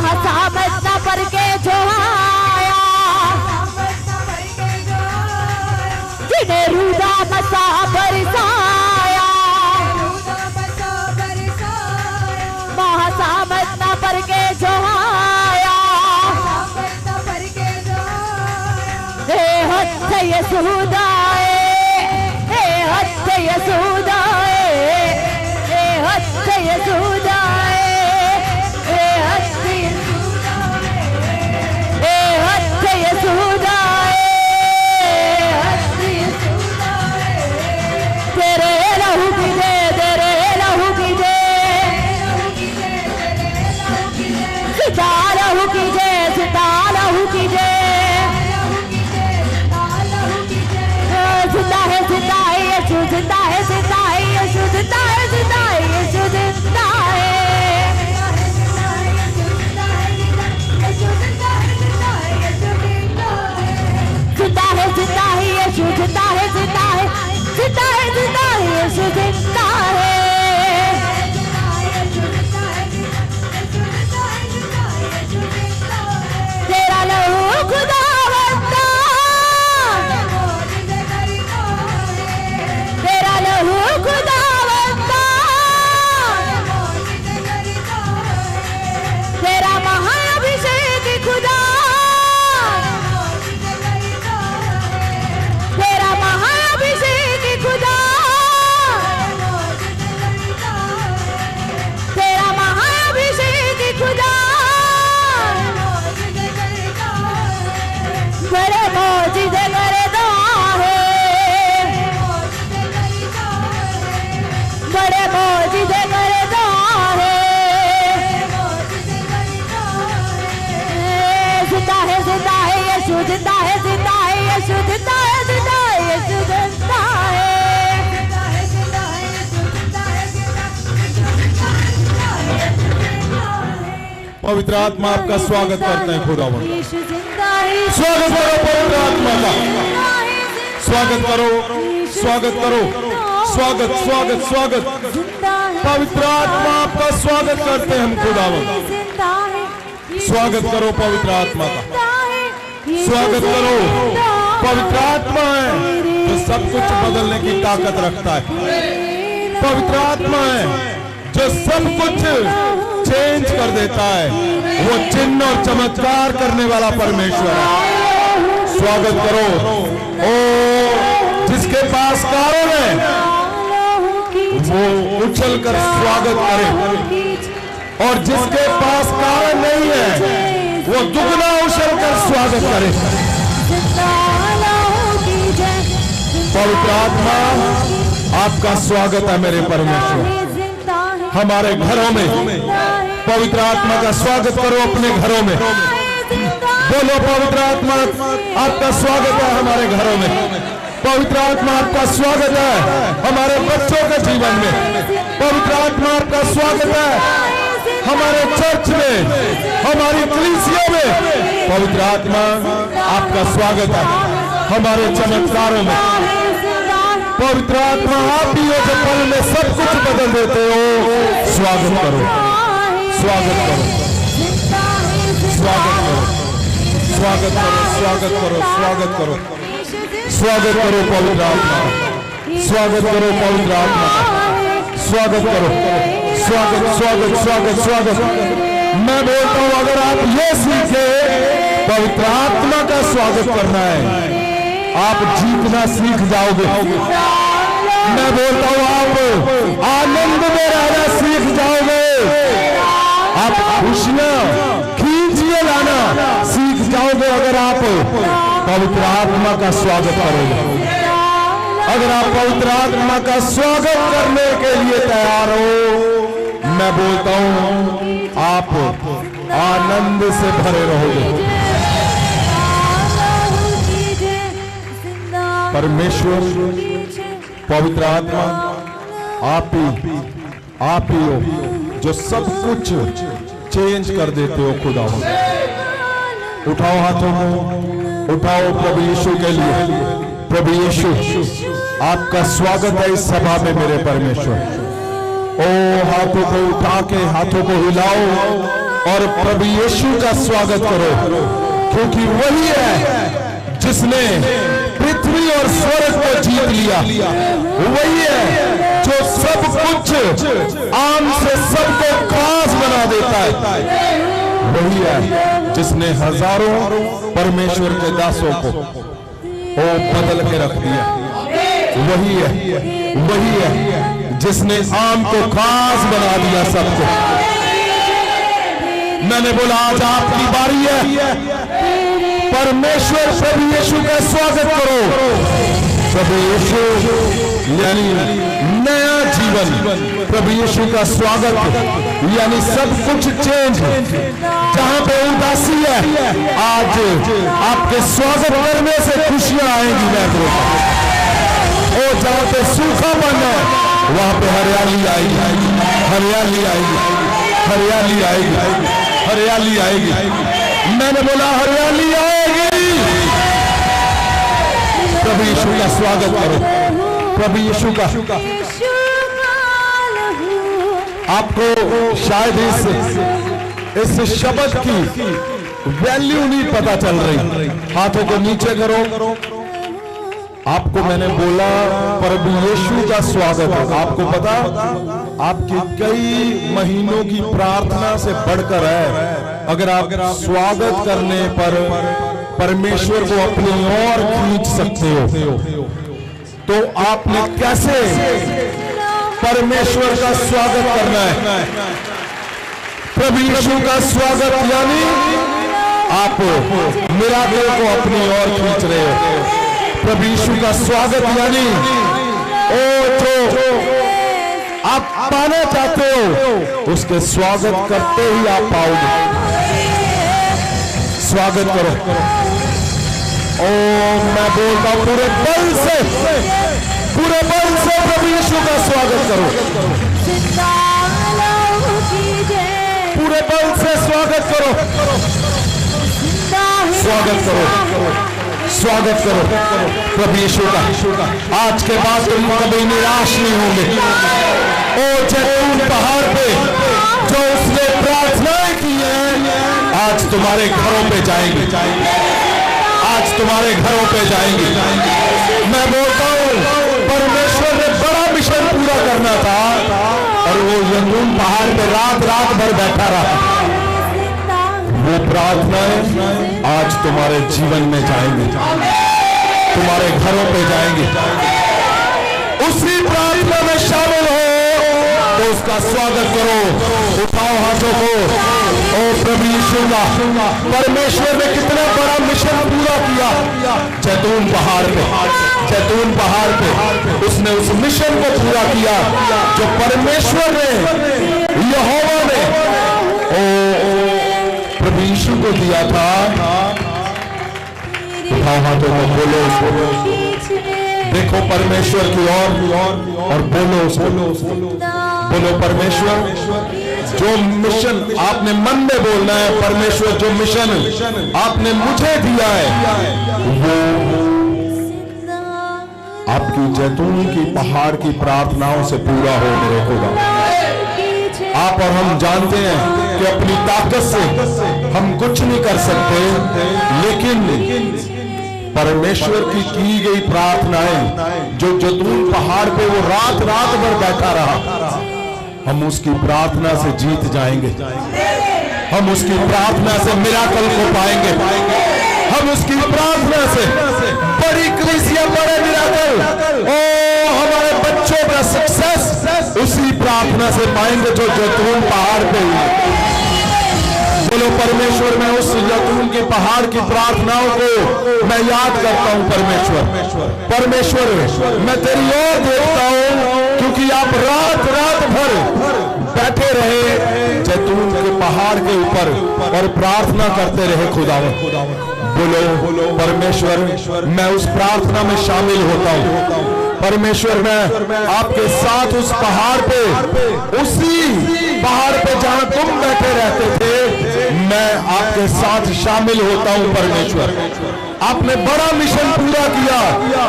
महासामत न पर के जो आया, जिन्हें रूदा मसा बरसाया, महासामत न पर के जो आया, हे हथ यसूदाए, हे हथ यसूदाए, हे हथ यसूदाए, हे हथ यसूदाए, हे हथ यसूदाए, हथ यसूदाए, तेरे लहू की दे, तेरे लहू की दे, सीता लहू की दे, सीता लहू की दे, जिंदा है, जिंदा है यीशु, जिंदा है, जिंदा है यीशु, जिंदा है, जिंदा है यीशु, जिंदा है, जिंदा है, जिंदा है यीशु, जिंदा है, जिंदा है, जिंदा है, जिंदा है यीशु, जिंदा है, तेरा लहू खुदावंदा, तेरा लहू खुदावंदा, तेरा महाअभिषेक खुदा, तेरा महाअभिषेक खुदा, तेरा महाअभिषेक खुदा, बड़े मौजूदे करता है, बड़े मौजूदे करता है, जिंदा है, जिंदा है यीशु, जिंदा है, जिंदा है यीशु, जिंदा है, जिंदा है यीशु, जिंदा है, पवित्र आत्मा आपका स्वागत करते हैं खुदावंद। यीशु जिंदा है, स्वागत करो पवित्र आत्मा का, स्वागत करो, स्वागत करो, स्वागत स्वागत स्वागत, पवित्र आत्मा आपका स्वागत करते हैं हम खुदावंद। स्वागत करो पवित्र आत्मा का, स्वागत करो, पवित्र आत्मा है जो सब कुछ बदलने की ताकत रखता है, पवित्र आत्मा है जो सब कुछ चेंज कर देता है, वो चिन्ह और चमत्कार करने वाला परमेश्वर है। स्वागत करो, ओ जिसके पास कारण है वो उछल कर स्वागत करे, और जिसके पास कारण नहीं है वो दुगना उछल कर स्वागत करे। पवित्र आत्मा आपका स्वागत है मेरे परमेश्वर। हमारे घरों में पवित्र आत्मा का स्वागत करो, अपने घरों में बोलो, पवित्र आत्मा आपका स्वागत है हमारे घरों में, पवित्र आत्मा आपका स्वागत है हमारे बच्चों के जीवन में, पवित्र आत्मा आपका स्वागत है हमारे चर्च में, हमारी कलीसिया में, पवित्र आत्मा आपका स्वागत है हमारे चमत्कारों में। पवित्र आत्मा आप ही हो जो पल में सब कुछ बदल देते हो। स्वागत करो, स्वागत करो, स्वागत करो, स्वागत करो, स्वागत करो, स्वागत करो, स्वागत करो पवित्र आत्मा, स्वागत करो पवित्र आत्मा, स्वागत करो, स्वागत स्वागत स्वागत स्वागत। मैं बोलता हूं अगर आप ये सीखे पवित्र आत्मा का स्वागत करना है, आप जीतना सीख जाओगे। मैं बोलता हूं आप आनंद में रहना सीख जाओगे, आप खुशियां खींचिए लाना सीख जाओगे अगर आप पवित्र आत्मा का स्वागत करोगे। अगर आप पवित्र आत्मा का स्वागत करने के लिए तैयार हो, मैं बोलता हूं आप आनंद से भरे रहोगे। परमेश्वर पवित्र आत्मा आप ही हो जो सब कुछ चेंज कर देते हो खुदा। उठाओ हाथों को, उठाओ प्रभु यीशु के लिए। प्रभु यीशु आपका स्वागत है इस सभा में मेरे परमेश्वर। ओ हाथों को उठा के हाथों को हिलाओ, और प्रभु यीशु का स्वागत करो, क्योंकि वही है जिसने पृथ्वी और स्वर्ग को जीत लिया। वही है जो सब कुछ आम से सबको खास बना देता है। वही है जिसने हजारों परमेश्वर के दासों को बदल के रख दिया। वही है जिसने आम को खास बना दिया सबको। मैंने बोला आज आपकी बारी है। परमेश्वर प्रभु यीशु का स्वागत करो। प्रभु यीशु यानी नया जीवन, प्रभु यीशु का स्वागत यानी सब कुछ चेंज। जहां पे उदासी है आज आपके स्वागत करने से खुशियां आएंगी। मैं और जहां पे सूखापन है वहां पे हरियाली आएगी, हरियाली आएगी, हरियाली आएगी, हरियाली आएगी। मैंने बोला हरियाली आएगी। प्रभु यीशु का स्वागत करो। प्रभु यीशु का आपको शायद इस शब्द की वैल्यू नहीं पता चल रही। हाथों को नीचे करो। आपको मैंने बोला प्रभु यीशु का स्वागत है। आपको पता आपकी कई महीनों की प्रार्थना से बढ़कर है। अगर आप स्वागत करने पर परमेश्वर को अपनी ओर खींच सकते हो तो आपने कैसे परमेश्वर का स्वागत करना है। प्रभु यीशु का स्वागत यानी आप मिराकल को अपनी ओर खींच रहे हो। प्रभु यीशु का स्वागत यानी जो आप पाना चाहते हो उसके स्वागत करते ही आप पाओगे। स्वागत करो। मैं बोलता हूं पूरे बल से प्रभु यीशु का स्वागत करो। पूरे बल से स्वागत करो। स्वागत करो, स्वागत करो प्रभु यीशु का। आज के बाद तुम कभी निराश नहीं होंगे। ओ जैतून पहाड़ पे जो उसने प्रार्थनाएं की हैं आज तुम्हारे घरों पे जाएंगी। आज तुम्हारे घरों पे जाएंगी। मैं बोलता हूं परमेश्वर ने बड़ा मिशन पूरा करना था और वो जैतून पहाड़ पे रात रात भर बैठा रहा। वो प्रार्थनाएं आज तुम्हारे जीवन में जाएंगी, तुम्हारे घरों पे जाएंगी। उसी प्रार्थना में शामिल हो तो उसका स्वागत करो। उठाओ हाथों को। और प्रभु यीशु का परमेश्वर ने कितना बड़ा मिशन पूरा किया जैतून पहाड़ पे। जैतून पहाड़ पे उसने उस मिशन को पूरा किया जो परमेश्वर ने, यहोवा ने प्रभु यीशु को दिया था। उठाओ हाथों को, बोलो देखो परमेश्वर की ओर और बोलो परमेश्वर जो मिशन आपने मन में बोलना है। परमेश्वर जो मिशन आपने मुझे दिया है वो आपकी जैतून की पहाड़ की प्रार्थनाओं से पूरा हो मेरे खुदा। आप और हम जानते हैं कि अपनी ताकत से हम कुछ नहीं कर सकते, लेकिन परमेश्वर की गई प्रार्थनाएं जो जैतून पहाड़ पे वो रात रात भर बैठा रहा, हम उसकी प्रार्थना से जीत जाएंगे। हम उसकी प्रार्थना से मिराकल को पाएंगे। हम उसकी प्रार्थना से बड़ी कलीसिया, बड़े मिराकल, हमारे बच्चों का सक्सेस उसी प्रार्थना से पाएंगे जो जैतून पहाड़ पे हुई। बोलो परमेश्वर, मैं उस जैतून के पहाड़ की प्रार्थनाओं को मैं याद करता हूं। परमेश्वर मैं तेरी ओर देखता हूं क्योंकि आप रात रात भर बैठे रहे जैतून के पहाड़ के ऊपर और प्रार्थना करते रहे खुदावंद। बोलो परमेश्वर, मैं उस प्रार्थना में शामिल होता हूं। परमेश्वर मैं आपके साथ उस पहाड़ पे, उसी पहाड़ पे जहां तुम बैठे रहते थे, मैं आपके साथ शामिल होता हूं। परमेश्वर आपने बड़ा मिशन पूरा किया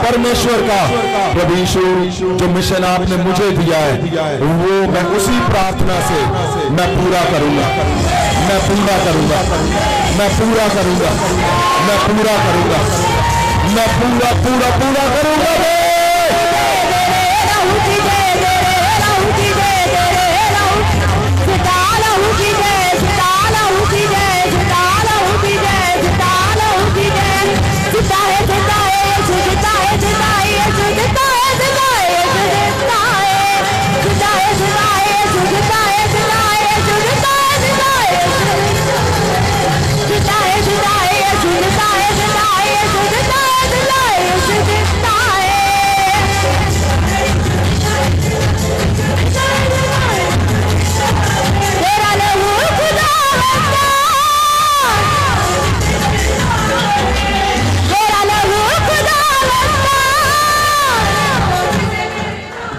परमेश्वर का। प्रभु यीशु, जो मिशन आपने मुझे दिया है वो मैं उसी प्रार्थना से मैं पूरा करूंगा, मैं पूरा करूंगा, मैं पूरा करूंगा, मैं पूरा करूंगा, मैं पूरा पूरा पूरा करूंगा।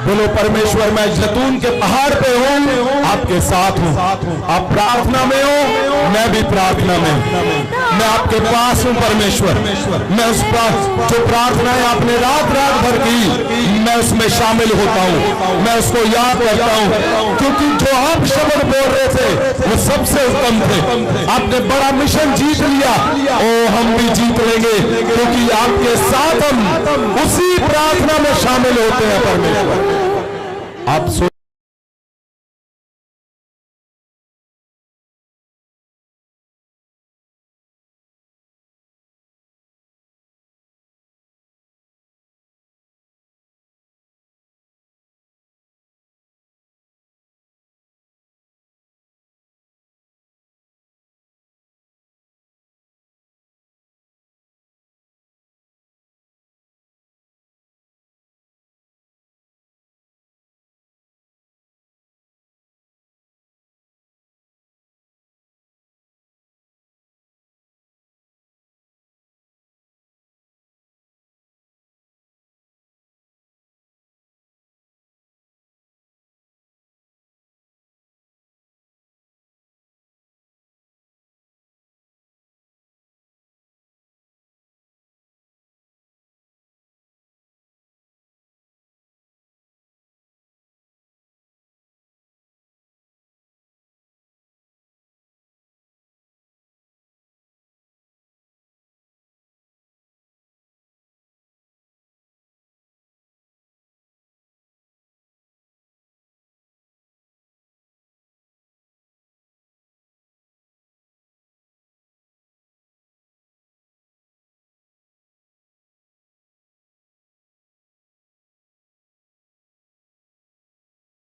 बोलो परमेश्वर, मैं जैतून के पहाड़ पे हूँ, आपके साथ हूँ। आप प्रार्थना में हो, मैं भी प्रार्थना में हूँ। मैं आपके पास हूँ परमेश्वर। मैं उस जो प्रार्थनाएं आपने रात रात भर की, मैं उसमें शामिल होता हूँ, मैं उसको याद करता हूँ, क्योंकि जो आप शब्द बोल रहे थे वो सबसे उत्तम थे। आपने बड़ा मिशन जीत लिया, ओ हम भी जीत लेंगे, क्योंकि आपके साथ हम उसी प्रार्थना में शामिल होते हैं परमेश्वर। आप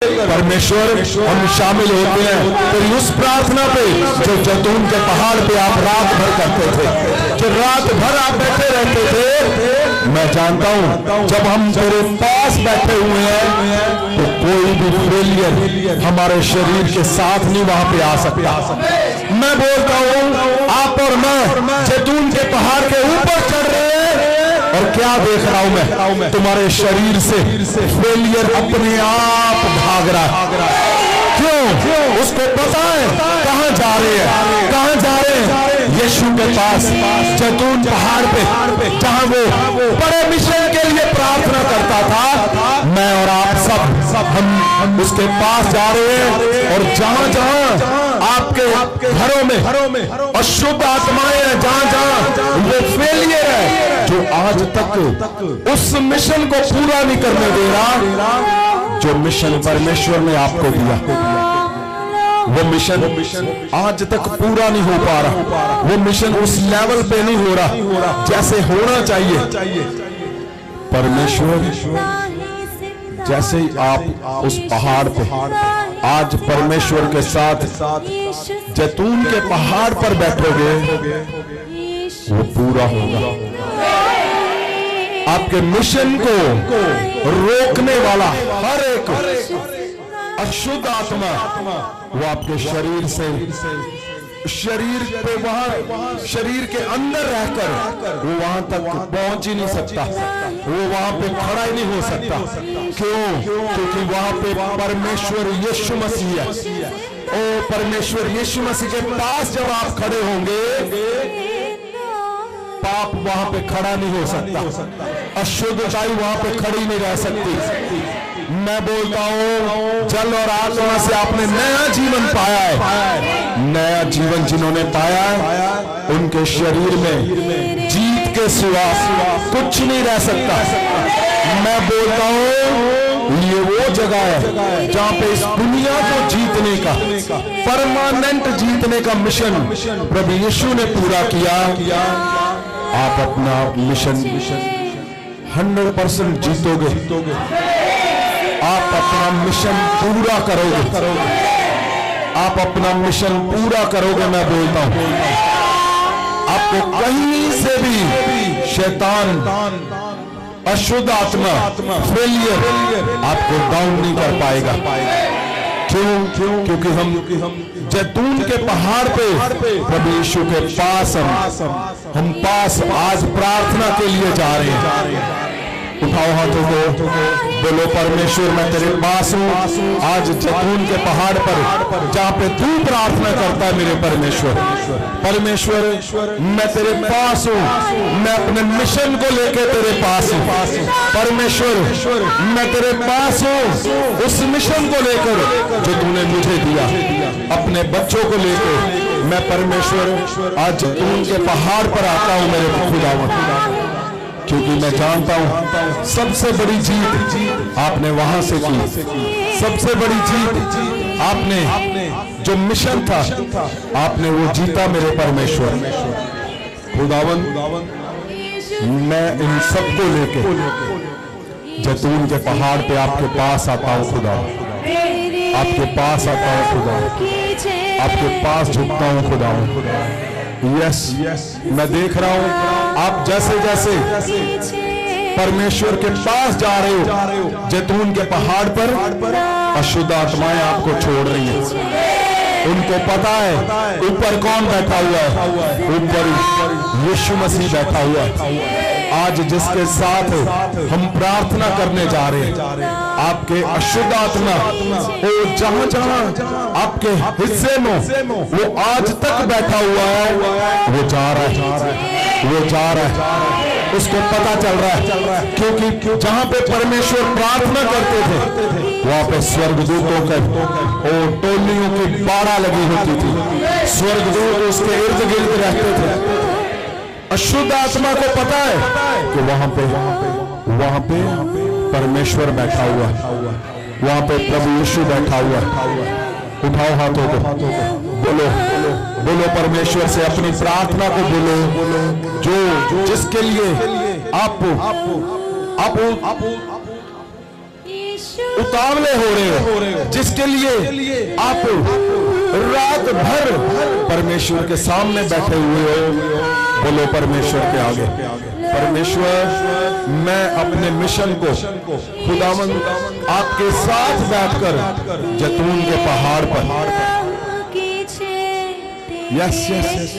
परमेश्वर हम शामिल होते हैं फिर उस प्रार्थना पे जो जैतून के पहाड़ पे आप रात भर करते थे, जो रात भर आप बैठे रहते थे। मैं जानता हूं जब हम तेरे पास बैठे हुए हैं तो कोई भी फेलियर हमारे शरीर के साथ नहीं वहां पे आ सकता। मैं बोलता हूं आप और मैं जैतून के पहाड़ के ऊपर चढ़ रहे हैं और क्या देख रहा हूं मैं, तुम्हारे शरीर से फेलियर अपने आप भाग रहा है। क्यों? उसको पता है कहां जा रहे हैं, कहां जा रहे हैं, यीशु के पास, जैतून पहाड़ पे, जहां वो बड़े मिशन के लिए प्रार्थना करता था। मैं और आप सब हम उसके पास जा रहे हैं और जहां जहां आपके घरों में अशुद्ध आत्माएं हैं, जहां जहां वो फेलियर है जो आज तक उस मिशन को पूरा नहीं करने दे रहा जो मिशन परमेश्वर ने आपको दिया, वो मिशन आज तक पूरा नहीं हो पा रहा, वो मिशन उस लेवल पे नहीं हो रहा जैसे होना चाहिए। परमेश्वर जैसे ही आप उस पहाड़ पे आज परमेश्वर के साथ जैतून के पहाड़ पर बैठोगे वो पूरा होगा। आपके मिशन को रोकने वाला हर एक अशुद्ध आत्मा वो आपके शरीर से, शरीर पे वहां शरीर के अंदर रहकर वो वहां तक पहुंच ही नहीं सकता, वो वहां पे खड़ा ही नहीं हो सकता। क्यों? क्योंकि वहां पे परमेश्वर यीशु मसीह है। ओ परमेश्वर यीशु मसीह के पास जब आप खड़े होंगे पाप वहां पे खड़ा नहीं हो सकता, अशुद्धताई वहां पे खड़ी नहीं रह सकती। मैं बोलता हूं जल और आत्मा से आपने नया जीवन पाया है। नया जीवन जिन्होंने पाया है उनके शरीर में जीत के सिवा कुछ नहीं रह सकता। मैं बोलता हूं ये वो जगह है जहां पे इस दुनिया को जीतने का, परमानेंट जीतने का मिशन प्रभु यीशु ने पूरा किया। आप अपना मिशन 100% जीतोगे, आप अपना मिशन पूरा करोगे, आप अपना मिशन पूरा करोगे। मैं बोलता हूं आपको कहीं से भी शैतान, अशुद्ध आत्मा, फेलियर आपको डाउन नहीं कर पाएगा। क्यों? क्योंकि हम जैतून के पहाड़ पे प्रभु यीशु के पास हम पास आज प्रार्थना के लिए जा रहे हैं। उठाओ हाथों को, बोलो परमेश्वर मैं तेरे पास हूँ। आज जैतून के पहाड़ पर जहाँ पे तू प्रार्थना करता है मेरे परमेश्वर, परमेश्वर मैं तेरे पास हूँ, मैं अपने मिशन को लेके तेरे पास हूँ। परमेश्वर मैं तेरे पास हूँ उस मिशन को लेकर जो तूने मुझे दिया, अपने बच्चों को लेकर मैं परमेश्वर आज जैतून के पहाड़ पर आता हूँ मेरे खुदावंद, क्योंकि मैं जानता हूं सबसे बड़ी जीत आपने वहां से की। सबसे बड़ी जीत आपने जो मिशन था आपने वो जीता मेरे परमेश्वर। खुदावंद मैं इन सबको लेके जैतून के पहाड़ पे आपके पास आता हूं खुदा, आपके पास आता हूं खुदा, आपके पास झुकता हूं खुदा। यस मैं देख रहा हूं आप जैसे जैसे परमेश्वर के पास जा रहे हो जैतून के पहाड़ पर अशुद्ध आत्माएं आपको छोड़ रही हैं। उनको पता है ऊपर कौन बैठा हुआ है, ऊपर यीशु मसीह बैठा हुआ है। आज जिसके साथ हम प्रार्थना करने जा रहे हैं, आपके अशुद्ध आत्मा वो जहां जहां आपके हिस्से में वो आज तक बैठा हुआ है, वो जा रहा है, वो जा रहा है, उसको पता चल रहा है। क्योंकि जहां पे परमेश्वर प्रार्थना करते थे वहां पे स्वर्गदूतों के टोलियों की बाड़ा लगी होती थी, स्वर्गदूत उसके इर्द गिर्द रहते थे। अशुद्ध आत्मा को पता है कि वहां पे परमेश्वर बैठा हुआ है, वहां पे प्रभु यीशु बैठा हुआ है। उठाओ हाथों को, बोलो बोलो परमेश्वर से अपनी प्रार्थना को बोलो, जो जिसके लिए आप उतावले हो रहे हो, जिसके लिए आप रात भर परमेश्वर के सामने बैठे हुए हो, बोलो परमेश्वर के आगे, परमेश्वर मैं अपने मिशन को खुदावंद आपके साथ बैठकर जैतून के पहाड़ पर, यस यस यस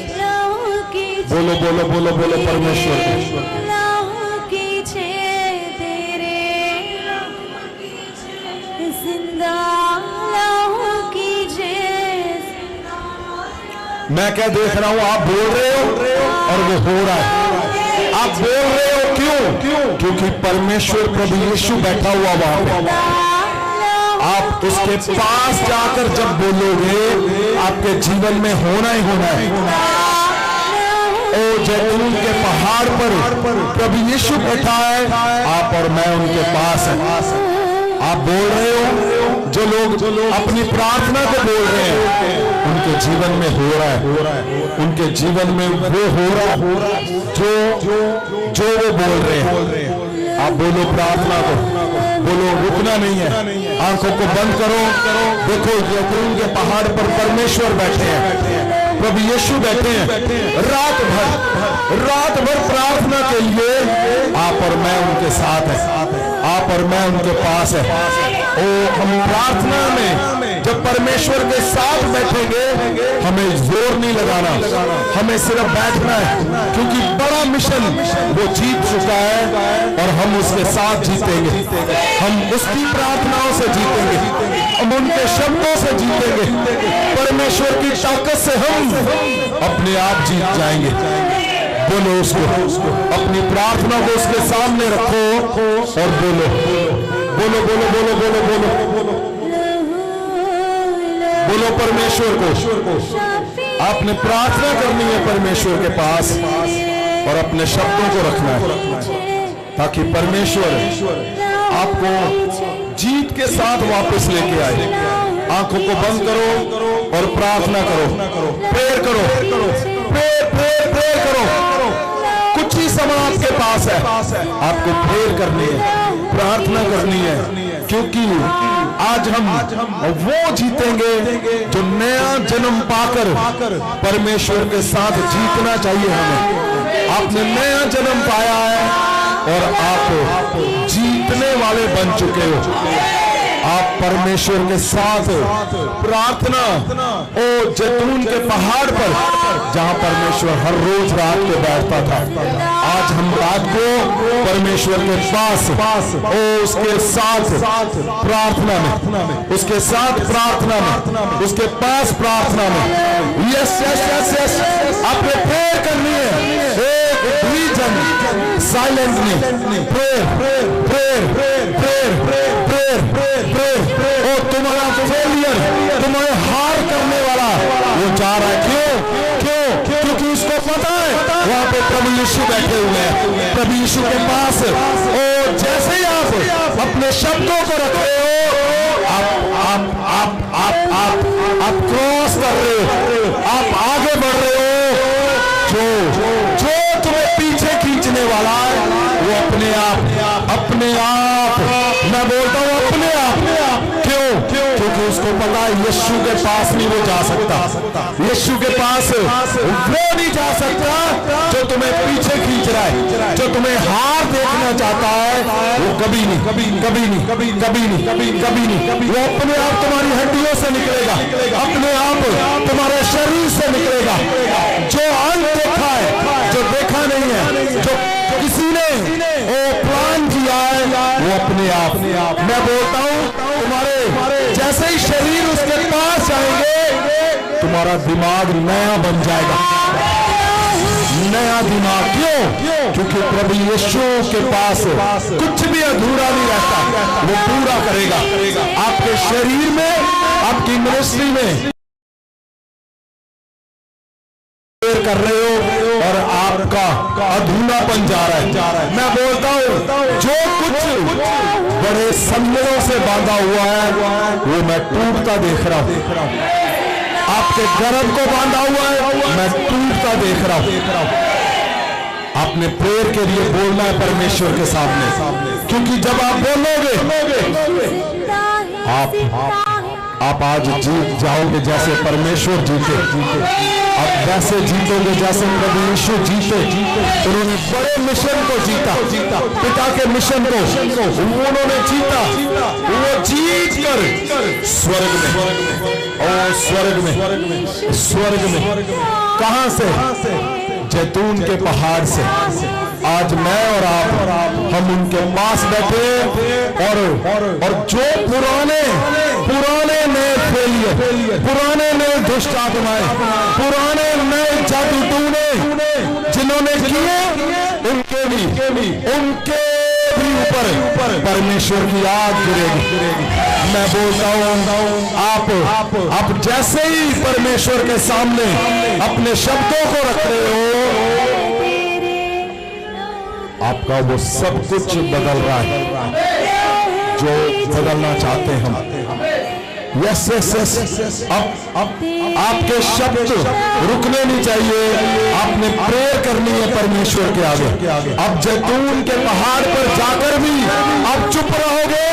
बोलो बोलो बोलो बोलो परमेश्वर मैं क्या देख रहा हूं, आप बोल रहे हो और वो हो रहा है। आप बोल रहे हो क्यों? क्योंकि परमेश्वर प्रभु यीशु बैठा हुआ वहां पे। आप उसके पास जाकर जब बोलोगे आपके जीवन में होना ही होना है। ओ जैतून के पहाड़ पर प्रभु यीशु बैठा है, आप और मैं उनके पास है। आप बोल रहे हो, जो लोग अपनी प्रार्थना को बोल रहे हैं उनके जीवन में हो रहा है, उनके जीवन में वो हो रहा है जो वो बोल रहे हैं। आप बोलो प्रार्थना को, बोलो रुकना नहीं है। आंखों को बंद करो, देखो जैतून के पहाड़ पर परमेश्वर बैठे हैं, प्रभु यीशु बैठे हैं। रात भर प्रार्थना के लिए आप और मैं उनके साथ है, आप और मैं उनके पास है। ओ हम प्रार्थना में जब परमेश्वर के साथ बैठेंगे हमें जोर नहीं लगाना, हमें सिर्फ बैठना है, क्योंकि बड़ा मिशन वो जीत चुका है और हम उसके साथ जीतेंगे। हम उसकी प्रार्थनाओं से जीतेंगे, हम उनके शब्दों से जीतेंगे। परमेश्वर की ताकत से हम अपने आप जीत जाएंगे। बोलो उसको, अपनी प्रार्थना को उसके सामने रखो और बोलो बोलो बोलो बोलो बोलो बोलो बोलो बोलो परमेश्वर को। आपने प्रार्थना करनी है परमेश्वर के पास और अपने शब्दों को रखना है ताकि परमेश्वर आपको जीत के साथ वापस लेके आए। आंखों को बंद करो और प्रार्थना करो, प्रेयर करो, प्रेयर करो। कुछ ही समय आपके पास है, आपको प्रेयर करनी है, प्रार्थना करनी है, क्योंकि आज हम वो जीतेंगे जो नया जन्म पाकर परमेश्वर के साथ जीतना चाहिए हमें। आपने नया जन्म पाया है और आप जीतने वाले बन चुके हो। आप परमेश्वर के साथ प्रार्थना ओ जैतून के पहाड़ पर, जहां परमेश्वर हर रोज रात को बैठता था, आज हम रात को परमेश्वर के पास ओ उसके साथ प्रार्थना में, उसके साथ प्रार्थना में, उसके पास प्रार्थना में। यस यस यस यस, आपने प्रेयर करनी है। साइलेंट नहीं, प्रेयर। ओ तुम्हारा फेलियर, तुम्हारे हार करने वाला वो जा रहा है। क्यों? क्योंकि उसको पता है वहां पे प्रभु यीशु बैठे हुए हैं। प्रभु यीशु के पास ओ जैसे ही आप अपने शब्दों को रख रहे हो, आप क्रॉस कर रहे हो, आप आगे बढ़ रहे हो। जो तुम्हें पीछे खींचने वाला है वो अपने आप मैं बोलता हूं अपने आप। क्यों? क्योंकि उसको पता है यीशु के पास नहीं वो जा सकता, यीशु के पास वो नहीं जा सकता जो तुम्हें पीछे खींच रहा है, जो तुम्हें हार देखना चाहता है। वो कभी नहीं वो अपने आप तुम्हारी हड्डियों से निकलेगा, अपने आप तुम्हारे शरीर से निकलेगा। जो अंत देखा है, जो देखा नहीं है, जो किसी ने वो प्लान किया है, वो अपने आप। मैं बोलता हूं तुम्हारे जैसे ही शरीर उसके पास जाएंगे, तुम्हारा दिमाग नया बन जाएगा, नया दिमाग। क्यों? क्योंकि प्रभु यीशु के पास कुछ भी अधूरा नहीं रहता, वो पूरा करेगा। आपके शरीर में, आपकी मिनिस्ट्री में कर रहे हो और आपका अधूरापन जा रहा है। मैं बोलता हूं जो कुछ बड़े सम्मेलों से बांधा हुआ है वो मैं टूटता देख रहा हूं। आपके गर्भ को बांधा हुआ है, मैं टूटता देख रहा हूं। आपने प्रेयर के लिए बोलना है परमेश्वर के सामने, क्योंकि जब आप बोलोगे आप आज जीत जाओगे जैसे परमेश्वर जीते। आप वैसे जीतोगे जैसे प्रभु यीशु जीते। उन्होंने बड़े मिशन को जीता, पिता के मिशन को उन्होंने जीता। वो जीत कर स्वर्ग में कहां से? जैतून के पहाड़ से। आज मैं और आप हम उनके पास बैठे और जो पुराने नए फेलियर, पुराने नए दुष्ट आत्माएं, पुराने नए जादू टूने जिन्होंने किए, उनके भी ऊपर परमेश्वर की आग गिरेगी। मैं बोलता हूं आप जैसे ही परमेश्वर के सामने अपने शब्दों को रख रहे हो, आपका वो सब कुछ बदल रहा है जो बदलना चाहते हैं हम। यस। अब आपके शब्द रुकने नहीं चाहिए। आपने प्रेयर करनी है परमेश्वर के आगे। अब जैतून के पहाड़ पर जाकर भी आप चुप रहोगे,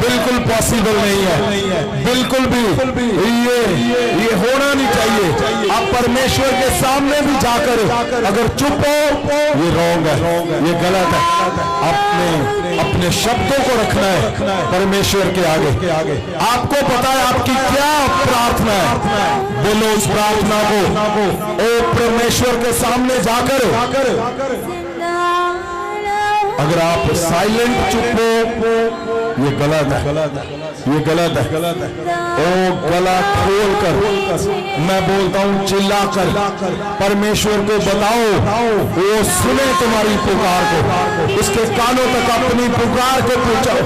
बिल्कुल पॉसिबल नहीं है, बिल्कुल भी ये होना नहीं चाहिए। आप परमेश्वर के सामने भी जाकर अगर चुप हो, ये रॉन्ग है, ये गलत है। अपने शब्दों को रखना है परमेश्वर के आगे। आपको पता है आपकी क्या प्रार्थना है, बोलो उस प्रार्थना को ओ परमेश्वर के सामने जाकर। अगर आप साइलेंट चुप हो ये गलत है, ये गलत है। ओ गला खोल कर मैं बोलता हूँ, चिल्लाकर परमेश्वर को बताओ, वो सुने तुम्हारी पुकार को, उसके कानों तक अपनी पुकार को पहुंचाओ।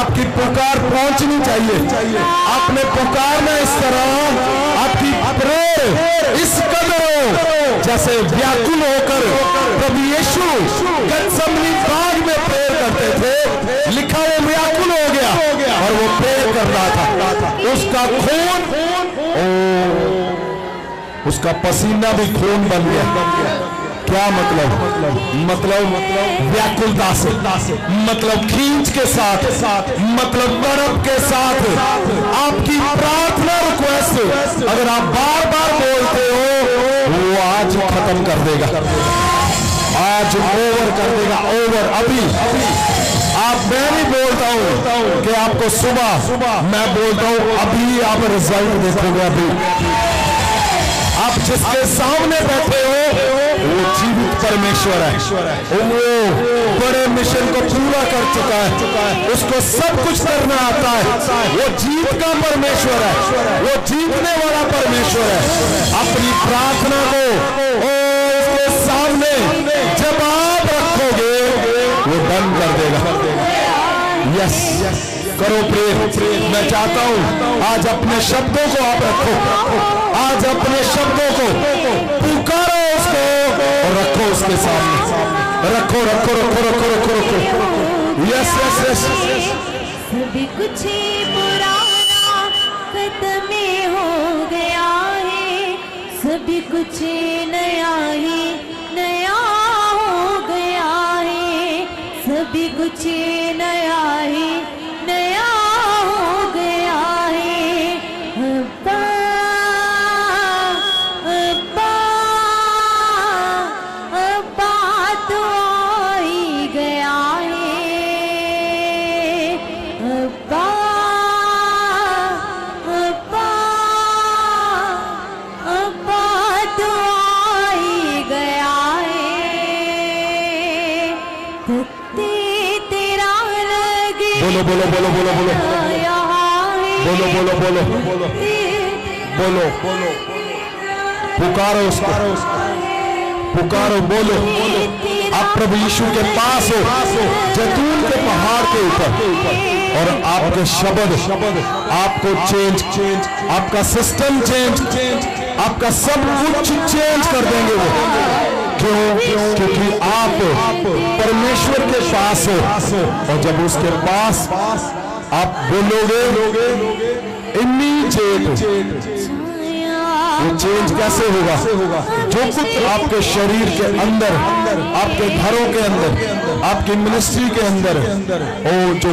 आपकी पुकार पहुंचनी चाहिए। आपने पुकारना इस तरह, आपकी प्रेयर इस कदर जैसे व्याकुल होकर प्रभु यीशु गत्समनी बाग में प्रेयर करते थे। लिखा वो व्याकुल हो गया और वो प्रेयर कर रहा था। उसका खून, उसका पसीना भी खून बन गया। क्या मतलब व्याकुलता से, मतलब खींच के साथ, मतलब तड़प के साथ। आपकी प्रार्थना रिक्वेस्ट अगर आप बार बार बोलते हो, वो आज खत्म कर देगा, आज ओवर कर देगा, ओवर। अभी मैं भी बोलता हूं कि आपको सुबह मैं बोलता हूं, अभी आप रिजल्ट देखोगे। अभी आप जिसके सामने बैठे हो वो जीवित परमेश्वर है। वो बड़े मिशन को पूरा कर चुका है, उसको सब कुछ करना आता है। वो जीत का परमेश्वर है, वो जीतने वाला परमेश्वर है। अपनी प्रार्थना को उसके सामने जब आप रखोगे, वो बंद कर देगा। यस, करो प्रेयर। मैं चाहता हूं आज अपने शब्दों को आप रखो, आज अपने शब्दों को पुकारो उसको और रखो उसके सामने। रखो रखो रखो रखो रखो रखो। Yes yes yes. सभी कुछ ही पुराना खत्म हो गया है, सभी कुछ नया ही नया हो गया है, सभी कुछ नया ही नया हो गया है। अब्बा अब्बा अब्बा तो आ ही गया है, अब्बा अब्बा अब्बा तो आ ही गया है। तेरा लगे बोलो बोलो बोलो बोलो बोलो बोलो बोलो बोलो बोलो बोलो, पुकारो उसको, पुकारो, बोलो। आप प्रभु यीशु के पास हो, जैतून के पहाड़ के ऊपर, और आपके शब्द आपको चेंज, आपका सिस्टम चेंज, आपका सब कुछ चेंज कर देंगे वो। क्यों? क्योंकि आप परमेश्वर के पास हो, और जब उसके पास आप बोलोगे इमीडिएट वो चेंज कैसे होगा? जो कुछ आपके शरीर के अंदर, आपके घरों के अंदर, आपकी मिनिस्ट्री के अंदर ओ जो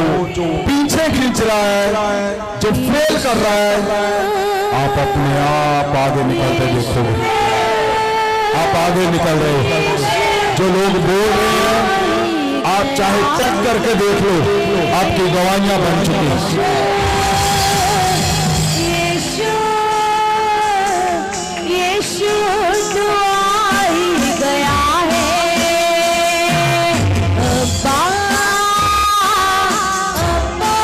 पीछे खींच रहा है, जो फेल कर रहा है, आप अपने आप आगे निकलते देखोगे। आप आगे निकल रहे हो। जो लोग बोल रहे हैं, आप चाहे चेक करके देख लो, आपकी गवाहियां बन चुकी हैं। यीशु तो आ ही गया है, अब्बा अब्बा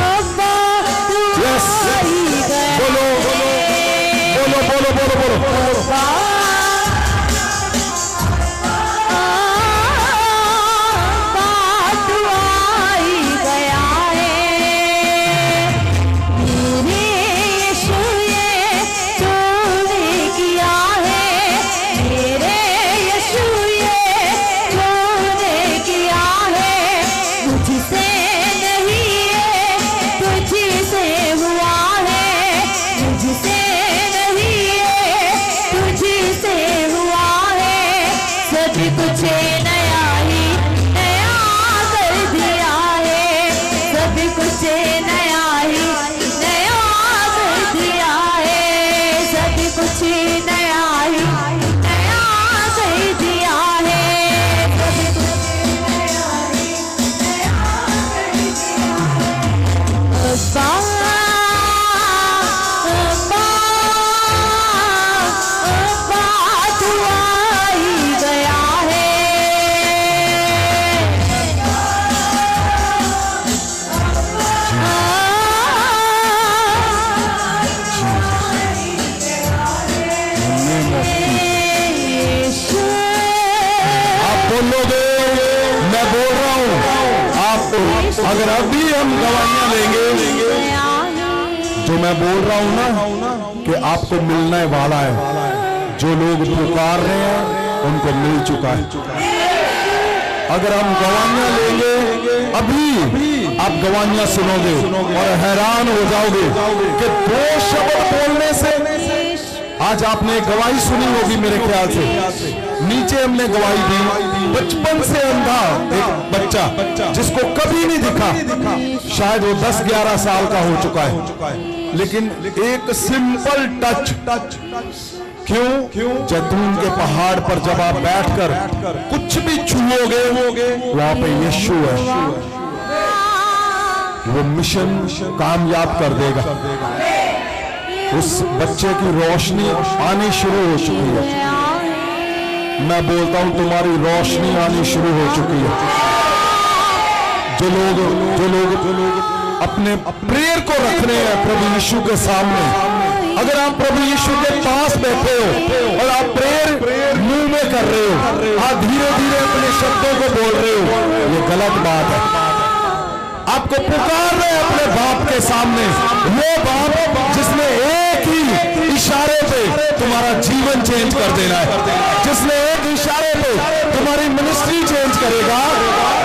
अब्बा तो आ ही गया। बोलो बोलो बोलो बोलो बोलो बोलो। अब्बा तो आ ही गया अगर अभी हम गवाहियां लेंगे, जो मैं बोल रहा हूं ना कि आपको मिलने वाला है, जो लोग पुकार रहे हैं उनको मिल चुका है। अगर हम गवाहियां लेंगे, अभी आप गवाहियां सुनोगे और हैरान हो जाओगे कि 2 शब्द बोलने से, आज आपने गवाही सुनी होगी मेरे ख्याल से, नीचे हमने गवाही दी, बचपन से अंधा एक बच्चा जिसको कभी नहीं दिखा, शायद वो 10-11 साल का हो चुका है, लेकिन एक सिंपल टच, क्यों? जैतून के पहाड़ पर जब आप बैठकर कुछ भी छूओगे, वहां पे यीशु है, वो मिशन कामयाब कर देगा। उस बच्चे की रोशनी आनी शुरू हो चुकी है। मैं बोलता हूं तुम्हारी रोशनी आनी शुरू हो चुकी है। जो लोग अपने प्रेयर को रख रहे हैं प्रभु यीशु के सामने, अगर आप प्रभु यीशु के पास बैठे हो और आप प्रेयर मुंह में कर रहे हो, आप धीरे धीरे अपने शब्दों को बोल रहे हो, ये गलत बात है। आपको पुकार रहे हैं अपने बाप के सामने, वो बाप जिसने एक ही इशारे पे तुम्हारा जीवन चेंज कर देना है, जिसने एक इशारे पे तुम्हारी मिनिस्ट्री चेंज करेगा,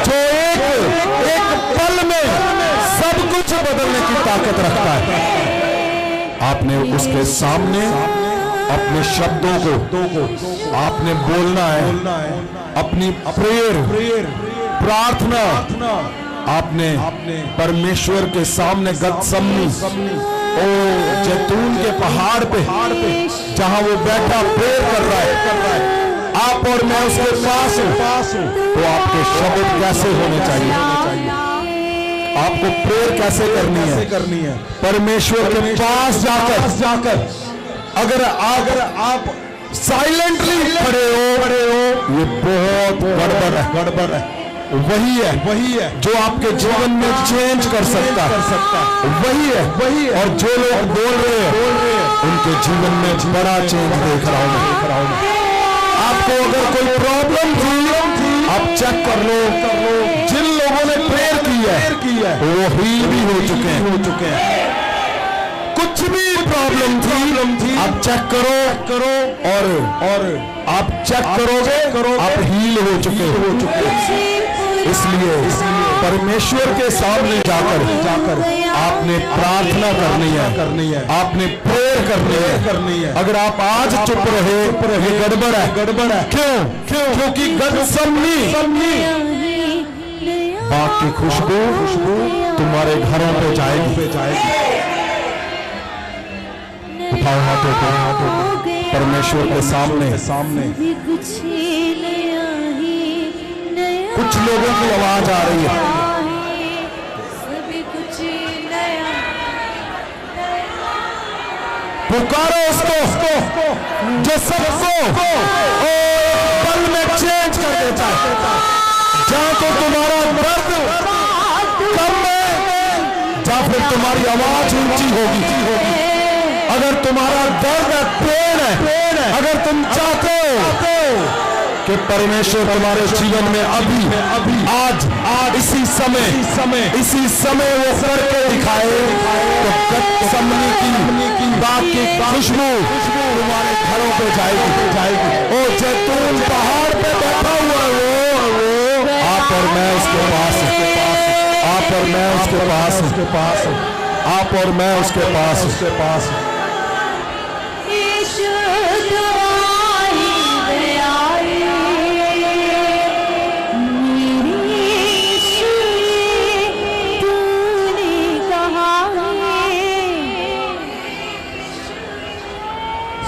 जो एक पल में सब कुछ बदलने की ताकत रखता है। आपने उसके सामने अपने शब्दों को आपने बोलना है, अपनी प्रेयर प्रार्थना आपने परमेश्वर के सामने गतसमनी, ओ जैतून के पहाड़ पे जहां वो बैठा प्रेयर कर रहा है, आप और मैं उसके पास हूं, तो आपके शब्द कैसे होने चाहिए? आपको प्रेयर कैसे करनी है? परमेश्वर के पास जाकर अगर आप साइलेंटली खड़े हो, ये बहुत गड़बड़ है। वही है जो आपके जीवन में चेंज कर सकता है, वही है। और जो लोग बोल रहे हैं उनके जीवन में बड़ा चेंज देख रहा हूं। आपको अगर कोई प्रॉब्लम थी, आप चेक कर लो, जिन लोगों ने प्रेयर की है वो हील भी हो चुके हैं। कुछ भी प्रॉब्लम थी, आप चेक करो और आप चेक करोगे, आप हील हो चुके। इसलिए परमेश्वर के सामने जाकर आपने प्रार्थना करनी है, आपने प्रेयर करनी है। अगर आप आज चुप रहे, गड़बड़ है। क्योंकि गतसमनी बात की खुशबू तुम्हारे घरों पे जाएगी। उठाओ हाथों को परमेश्वर के सामने। कुछ लोगों की आवाज आ रही है, पुकारो उसको जो सबको पल में चेंज कर देता है। जहां तो तुम्हारा दर्द कम है, जहां फिर तुम्हारी आवाज ऊंची होगी। अगर तुम्हारा दर्द है, पेन है, अगर तुम चाहते हो कि परमेश्वर तुम्हारे जीवन में अभी आज इसी समय वो करके दिखाए, तो गतसमनी की बात की खुशबू तुम्हारे घरों पे जाएगी। ओ जैतून पहाड़ पे बैठा हुआ वो आप और मैं उसके पास, आप और मैं उसके पास, आप और मैं उसके पास।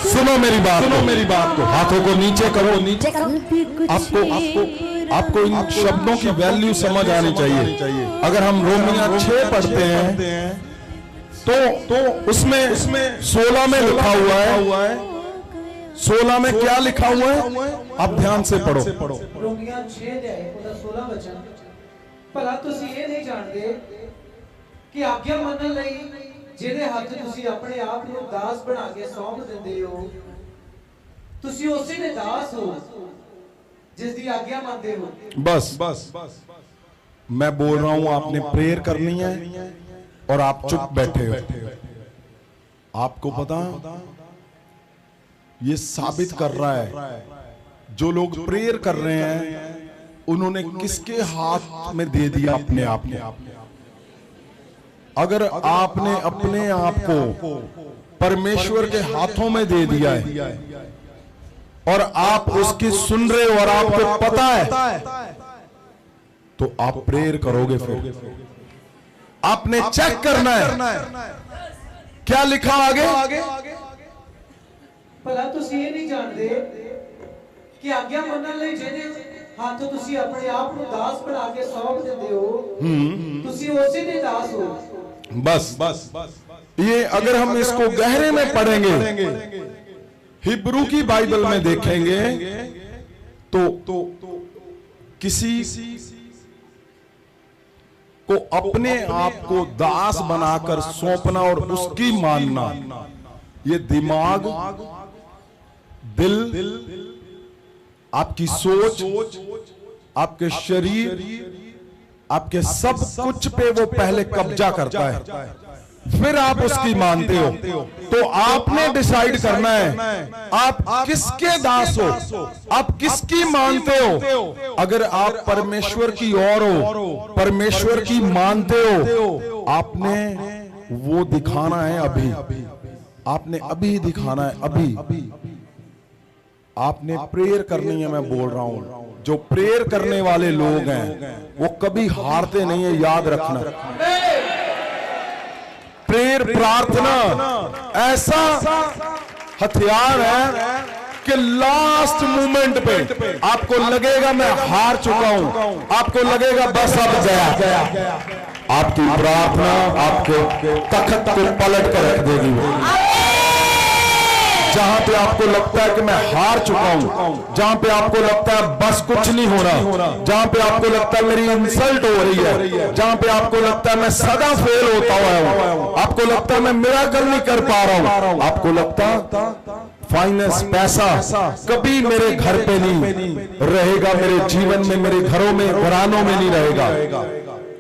सुनो मेरी बात को, हाथों को नीचे करो। आपको इन शब्दों की वैल्यू समझ आनी चाहिए। अगर हम रोमिया 6 पढ़ते हैं तो उसमें 16 में लिखा हुआ है। 16 में क्या लिखा हुआ है? आप ध्यान से पढ़ो। रोमिया 6:16 वचन, भला तुसी ये नहीं जानते कि आज्ञा मनन लई ਜਿਹਦੇ ਹੱਥ ਤੁਸੀਂ ਆਪਣੇ ਆਪ ਨੂੰ ਦਾਸ ਬਣਾ ਕੇ ਸੌਂਪ ਦਿੰਦੇ ਹੋ, ਤੁਸੀਂ ਉਸੇ ਦੇ ਦਾਸ ਹੋ ਜਿਸ ਦੀ ਆਗਿਆ ਮੰਨਦੇ ਹੋ। बस मैं बोल रहा हूं आपने प्रेयर करनी है और आप चुप बैठे हो। आपको पता ये साबित कर रहा है जो लोग प्रेयर कर रहे हैं उन्होंने किसके हाथ में दे दिया अपने आप को। अगर आपने अपने आप को परमेश्वर के हाथों में दे दिया है और आप उसकी सुन रहे हो और आपको पता है तो आप प्रेयर करोगे। फिर आपने चेक करना है क्या लिखा आगे। ਭਲਾ ਤੁਸੀਂ ਇਹ ਨਹੀਂ ਜਾਣਦੇ ਕਿ ਆਗਿਆ ਮੰਨਣ ਲਈ ਜਿਹਦੇ ਹੱਥ ਤੁਸੀਂ ਆਪਣੇ ਆਪ ਨੂੰ ਦਾਸ ਬਣਾ ਕੇ ਸੌਂਪ ਦਿੰਦੇ ਹੋ ਤੁਸੀਂ ਉਸੇ ਦੇ ਦਾਸ ਹੋ। बस ये अगर हम इसको गहरे में पढ़ेंगे हिब्रू की बाइबल में देखेंगे तो किसी को अपने आप को दास बनाकर सौंपना और उसकी मानना, ये दिमाग, दिल, आपकी सोच, आपके शरीर, आपके सब कुछ पे वो पहले कब्जा करता है, फिर आप उसकी मानते हो। तो आपने डिसाइड करना है आप किसके दास हो, आप किसकी मानते हो। अगर आप परमेश्वर की ओर हो, परमेश्वर की मानते हो, आपने वो दिखाना है। अभी आपने अभी दिखाना है, अभी आपने प्रेयर करनी है। मैं बोल रहा हूं जो प्रेयर करने वाले लोग हैं वो कभी हारते नहीं है, याद रखना। प्रेयर, प्रार्थना ऐसा हथियार है कि लास्ट मोमेंट पे आपको लगेगा मैं हार चुका हूं, आपको लगेगा बस अब गया, आपकी प्रार्थना आपके तख्त को पलट कर रख देगी। जहां पे आपको लगता है कि मैं हार चुका हूं, जहां पे आपको लगता है बस कुछ नहीं हो रहा, जहां पे आपको लगता है मेरी इंसल्ट हो रही है, जहां पे आपको लगता है मैं सदा फेल होता हुआ हूं, आपको लगता है मैं मिराकल नहीं कर पा रहा हूं, आपको लगता फाइनेंस, पैसा कभी मेरे घर पे नहीं रहेगा, मेरे जीवन में, मेरे घरों में, घरानों में नहीं रहेगा,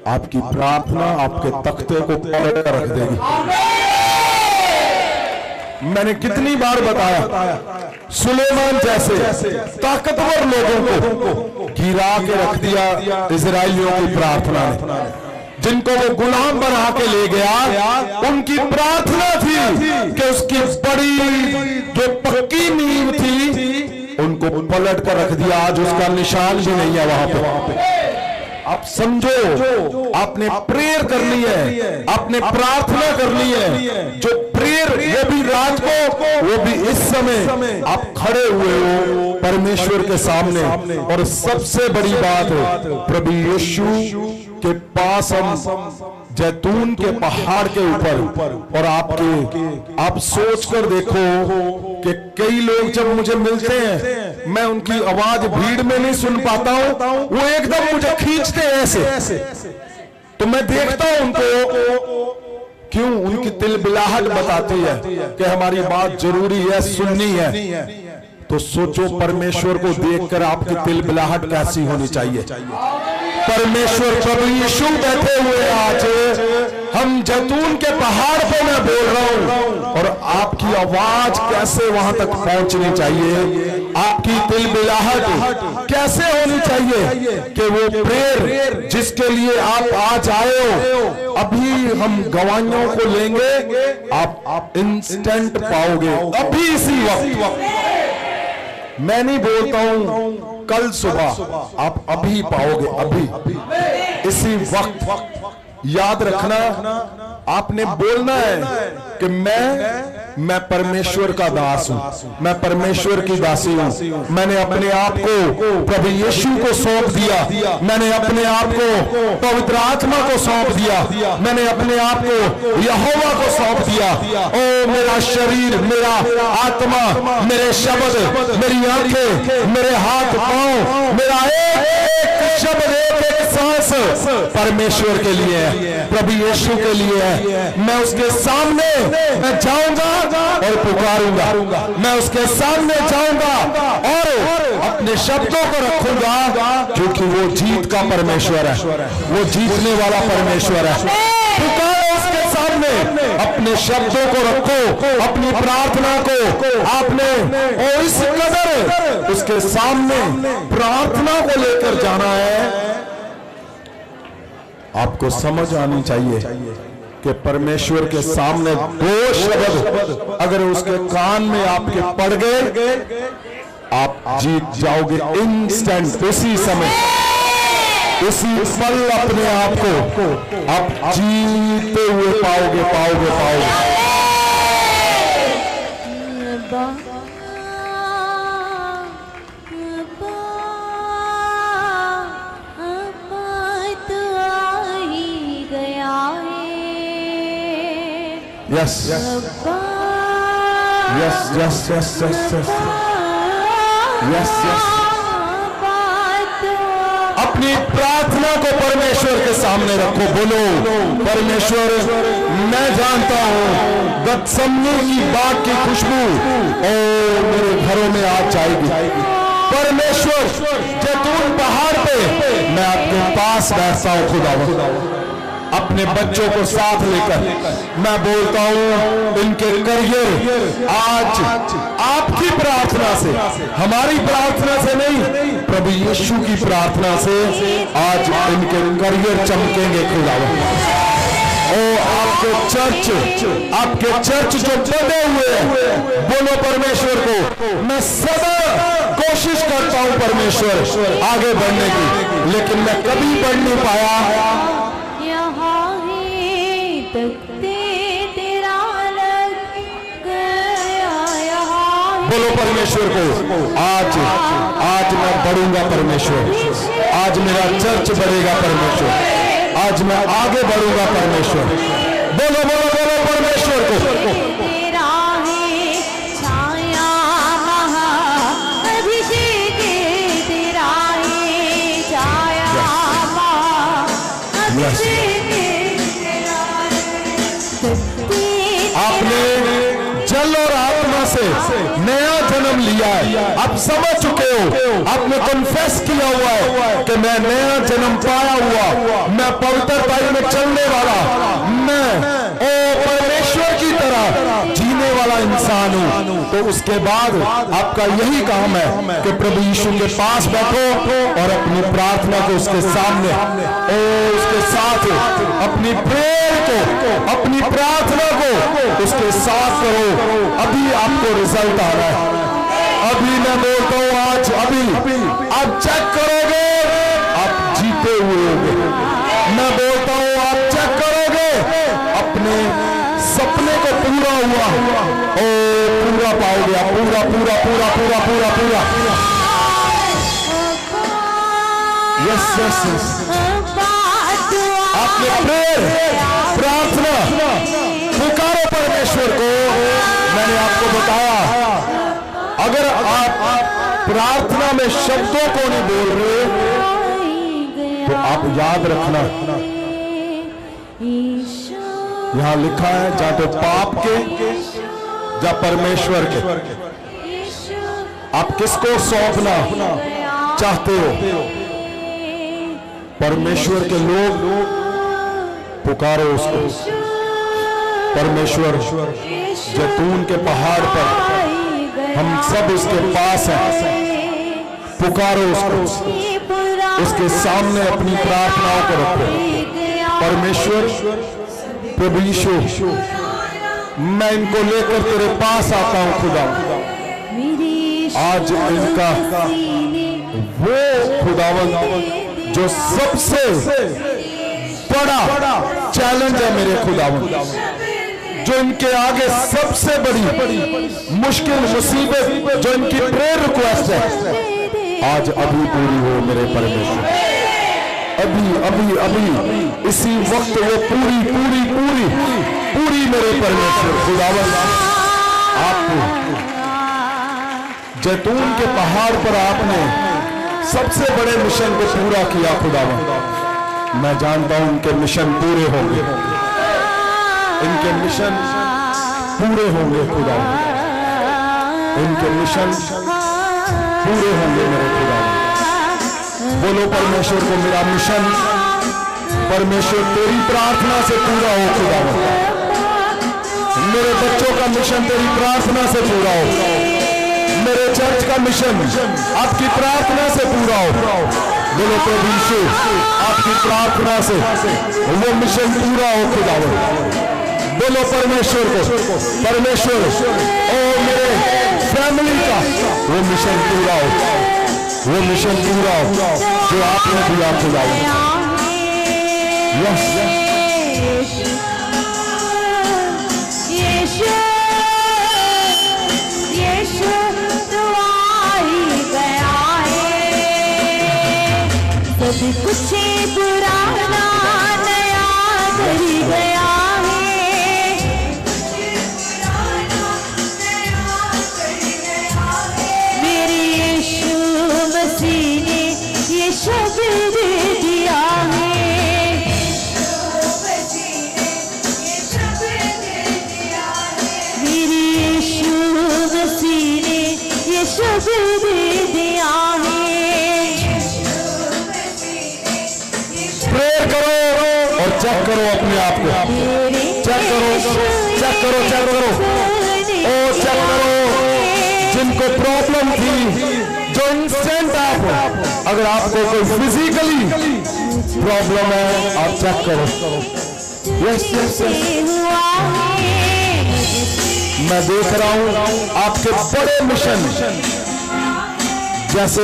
आपकी प्रार्थना आपके तख्ते को पलट कर रख देगी। मैंने कितनी बार बताया सुलेमान जैसे ताकतवर लोगों को गिरा के रख दिया इजराइलियों की प्रार्थना ने। जिनको वो गुलाम बना के ले गया उनकी प्रार्थना थी कि उसकी बड़ी जो पक्की नींव थी उनको पलट कर रख दिया। आज उसका निशान भी नहीं है वहां पे। आप समझो आपने प्रेयर करनी है, आपने प्रार्थना करनी है। जो प्रेयर वो भी रात को, वो भी इस समय आप खड़े हुए हो परमेश्वर के सामने। और सबसे बड़ी बात है प्रभु यीशु के पास हम जैतून के पहाड़ के ऊपर, और आप सोच कर देखो कि कई लोग जब मुझे मिलते हैं मैं उनकी आवाज भीड़ में नहीं सुन पाता हूं, वो एकदम मुझे खींचते हैं ऐसे, तो मैं देखता हूं उनको, क्यों? उनकी तिलबिलाहट बताती है कि हमारी बात जरूरी है, सुननी है। तो सोचो परमेश्वर को देखकर आपकी तिलबिलाहट कैसी होनी चाहिए। परमेश्वर प्रभु यीशु बैठे हुए आज हम जैतून के पहाड़ पे मैं बोल रहा हूं, और आपकी आवाज कैसे वहां तक पहुंचनी चाहिए, आपकी तिलबिलाहट कैसे होनी चाहिए कि वो प्रेयर जिसके लिए आप आज आए हो, अभी हम गवाहियों को लेंगे, आप इंस्टेंट पाओगे अभी इसी वक्त। मैं नहीं बोलता हूं कल सुबह, आप अभी पाओगे, अभी इसी वक्त। याद रखना आपने बोलना है कि मैं परमेश्वर का दास हूं, मैं परमेश्वर की दासी हूं। मैंने अपने आप को प्रभु यीशु को सौंप दिया, मैंने अपने आप को पवित्र आत्मा को सौंप दिया, मैंने अपने आप को यहोवा को सौंप दिया। ओ मेरा शरीर, मेरा आत्मा, मेरे शब्द, मेरी आंखें, मेरे हाथ पांव, मेरा एक शब्द, एक सांस परमेश्वर के लिए है, प्रभु यीशु के लिए है। मैं उसके सामने मैं जाऊंगा और पुकारूंगा, मैं उसके सामने जाऊंगा और अपने शब्दों को रखूंगा, क्योंकि वो जीत का परमेश्वर है, वो जीतने वाला परमेश्वर है। पुकारो उसके सामने, अपने शब्दों को रखो, अपनी प्रार्थना को आपने और इस कदर उसके सामने प्रार्थना को लेकर जाना है। आपको समझ आनी चाहिए कि परमेश्वर के सामने दो शब्द अगर उसके कान में आपके पड़ गए, आप जीत जाओगे इंस्टेंट, उसी समय, उसी पल अपने आप को आप जीते हुए पाओगे, पाओगे, पाओगे। Yes. Yes. Yes. Yes. Yes. Yes. Yes. Yes. Yes. अपनी प्रार्थना को परमेश्वर के सामने रखो, बोलो परमेश्वर, मैं जानता हूँ गतसमनी की बाग की खुशबू और मेरे घरों में आ जाएगी। परमेश्वर, जैतून पहाड़ पे मैं आपके पास बैठता हूँ खुदा, अपने बच्चों को साथ लेकर मैं बोलता हूं, इनके करियर आज आपकी प्रार्थना से, हमारी प्रार्थना से नहीं, प्रभु यीशु की प्रार्थना से आज इनके करियर चमकेंगे खुदा। ओ आपके चर्च जो बने हुए हैं, बोलो परमेश्वर को, मैं सदा कोशिश करता हूं परमेश्वर आगे बढ़ने की, लेकिन मैं कभी बढ़ नहीं पाया। बोलो परमेश्वर को, आज मैं बढ़ूंगा परमेश्वर, आज मेरा चर्च बढ़ेगा परमेश्वर, आज मैं आगे बढ़ूंगा परमेश्वर। बोलो बोलो बोलो परमेश्वर को। तेरा है छाया महाअभिषेक, तेरा है छाया महाअभिषेक। आपने जल और आत्मा से नया जन्म लिया है, आप समझ चुके हो, आपने कन्फेस किया हुआ है कि मैं नया जन्म पाया हुआ, मैं पवित्रता में चलने वाला, मैं परमेश्वर की तरह जीने वाला इंसान हूं। तो उसके बाद आपका यही काम है कि प्रभु यीशु के पास बैठो और अपनी प्रार्थना को उसके सामने और उसके साथ अपनी प्रेयर को, अपनी प्रार्थना को उसके साथ करो। अभी आपको रिजल्ट आ रहा है, अभी मैं बोलता हूं, आज अभी आप चेक करोगे, आप जीते हुए होंगे। मैं बोलता हूं, आप चेक करोगे, अपने सपने को पूरा हुआ और पूरा पाओगे, आप पूरा पूरा पूरा पूरा पूरा पूरा। Yes yes yes. आपने प्रेयर, प्रार्थना, पुकारो परमेश्वर को। मैंने आपको बताया, अगर आप प्रार्थना में शब्दों को नहीं बोल रहे तो आप याद रखना, यहां लिखा है जा तो पाप के या परमेश्वर के, आप किसको सौंपना चाहते हो? परमेश्वर के लोग पुकारो उसको। परमेश्वर जैतून के पहाड़ पर हम सब उसके पास हैं, पुकारो उसको, उसके सामने अपनी प्रार्थनाओं को रखो। परमेश्वर, प्रभु यीशु, मैं इनको लेकर तेरे पास आता हूं खुदा। आज इनका वो खुदावंद जो सबसे बड़ा चैलेंज है मेरे खुदावंद, जो इनके आगे सबसे बड़ी मुश्किल मुसीबत, जो इनकी प्रेयर रिक्वेस्ट है, आज अभी पूरी हो मेरे परमेश्वर। अभी अभी अभी इसी वक्त वो पूरी पूरी पूरी पूरी मेरे परमेश्वर खुदावंद। आपको जैतून के पहाड़ पर आपने सबसे बड़े मिशन को पूरा किया खुदावंद। मैं जानता हूं इनके मिशन पूरे होंगे, इनके मिशन पूरे होंगे खुदावंद। इनके मिशन पूरे होंगे मेरे खुदा। बोलो परमेश्वर को मेरा मिशन, परमेश्वर तेरी प्रार्थना से पूरा हो खुदा। मेरे बच्चों का मिशन तेरी प्रार्थना से पूरा हो। मेरे चर्च का मिशन आपकी प्रार्थना से पूरा हो। बोलो प्रभु यीशु, आपकी प्रार्थना से वो मिशन पूरा हो खुदा। बोलो परमेश्वर को, परमेश्वर ओ मेरे फैमिली का वो मिशन पूरा हो, वो मिशन पूरा हो जो आपने दिया खुदा। यस सब कुछ पुराना नया कर गया है। मेरे यीशु मसीह ने ये शब्द दिया है। मेरे यीशु मसीह ने ये शब्द दिया है। चेक करो अपने आप को, चेक करो, चेक करो, चेक करो, ओ चेक करो। जिनको प्रॉब्लम थी, जो इंस्टेंट आप, अगर आपको कोई फिजिकली प्रॉब्लम है आप चेक करो। यस यस यस, मैं देख रहा हूं आपके बड़े मिशन, जैसे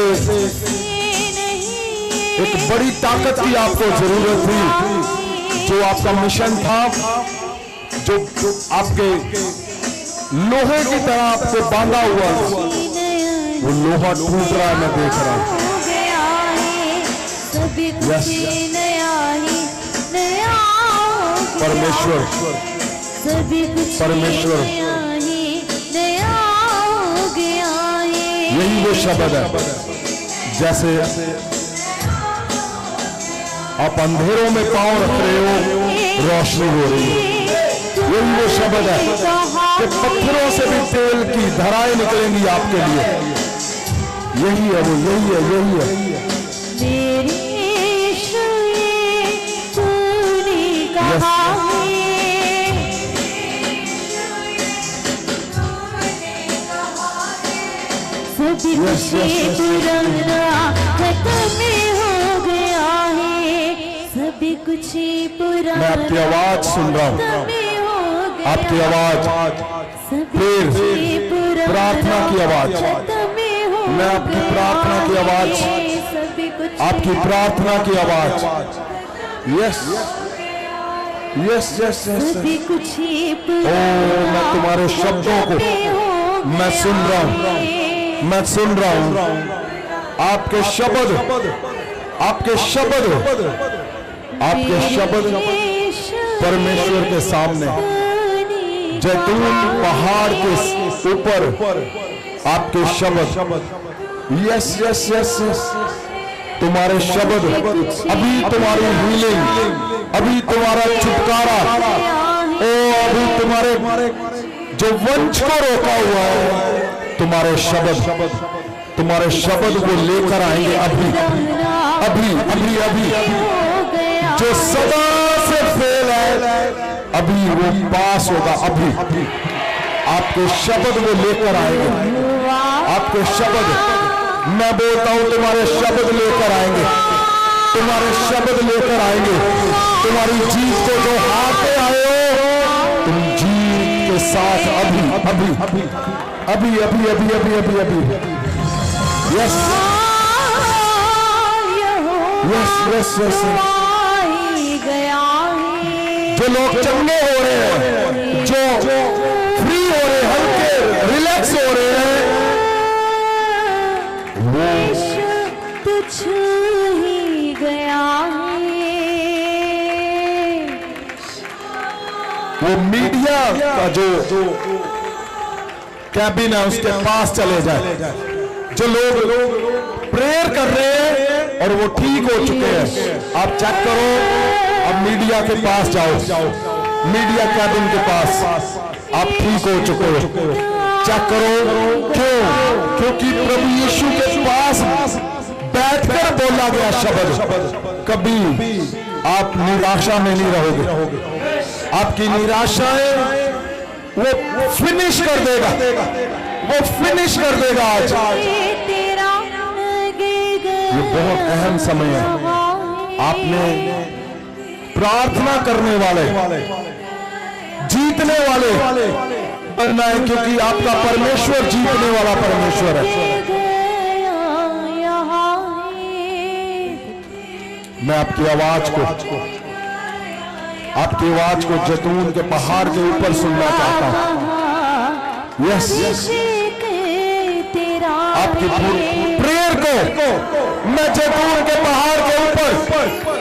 एक बड़ी ताकत की आपको जरूरत थी। जो आपका मिशन था, जो आपके लोहे की तरह आपको बांधा हुआ, वो लोहा टूट रहा है, मैं देख रहा हूं। यस परमेश्वर, परमेश्वर यही वो शब्द है। जैसे आप अंधेरों में पांव रख रहे हो, रोशनी हो रही है। यही वो शब्द है कि पत्थरों से भी तेल की धाराएं निकलेंगी आपके लिए। यही है वो, यही है, यही है। यस यस कुछ पुराना। मैं आपकी आवाज सुन रहा हूँ, आपकी आवाज, फिर प्रार्थना की आवाज। मैं आपकी प्रार्थना की आवाज, आपकी प्रार्थना की आवाज। यस यस यस यस, ओ मैं तुम्हारे शब्दों को मैं सुन रहा हूँ, मैं सुन रहा हूँ। आपके शब्द, आपके शब्द, आपके शब्द परमेश्वर के सामने, जैतून पहाड़ के ऊपर आपके शब्द। यस यस यस यस, तुम्हारे शब्द, अभी तुम्हारी हीलिंग, अभी तुम्हारा छुटकारा, ओ अभी तुम्हारे जो वंश को रोका हुआ है, तुम्हारे शब्द, तुम्हारे शब्द वो लेकर आएंगे अभी अभी अभी अभी। जो सदा से फेल है अभी वो पास होगा, अभी आपके शब्द वो लेकर आएंगे। आपके शब्द, मैं बोलता हूं तुम्हारे शब्द लेकर आएंगे, तुम्हारे शब्द लेकर आएंगे। तुम्हारी जीत को जो हारते आए हो, तुम जीत के साथ अभी अभी अभी अभी अभी अभी अभी अभी अभी। यस यस यस यस, जो लोग चंगे हो रहे हैं, जो फ्री हो रहे हैं, हल्के रिलैक्स हो रहे हैं, वो तुझ ही गया है। वो मीडिया का जो कैबिन है उसके पास चले जाए। जो लोग प्रेयर कर रहे हैं और वो ठीक हो चुके हैं, आप चेक करो, अब मीडिया के पास जाओ, मीडिया कैबिन के पास, आप ठीक हो चुके हो। चेक करो क्यों? क्योंकि प्रभु यीशु के पास बैठकर बोला गया शब्द, कभी आप निराशा में नहीं रहोगे। आपकी निराशाएं वो फिनिश कर देगा, वो फिनिश कर देगा। आज ये बहुत अहम समय है। आपने प्रार्थना करने वाले, जीतने वाले बनना है, क्योंकि आपका परमेश्वर जीतने वाला परमेश्वर है। मैं आपकी आवाज को जैतून के पहाड़ के ऊपर सुनना चाहता हूं। यस, आपकी प्रेयर को मैं जैतून के पहाड़ के ऊपर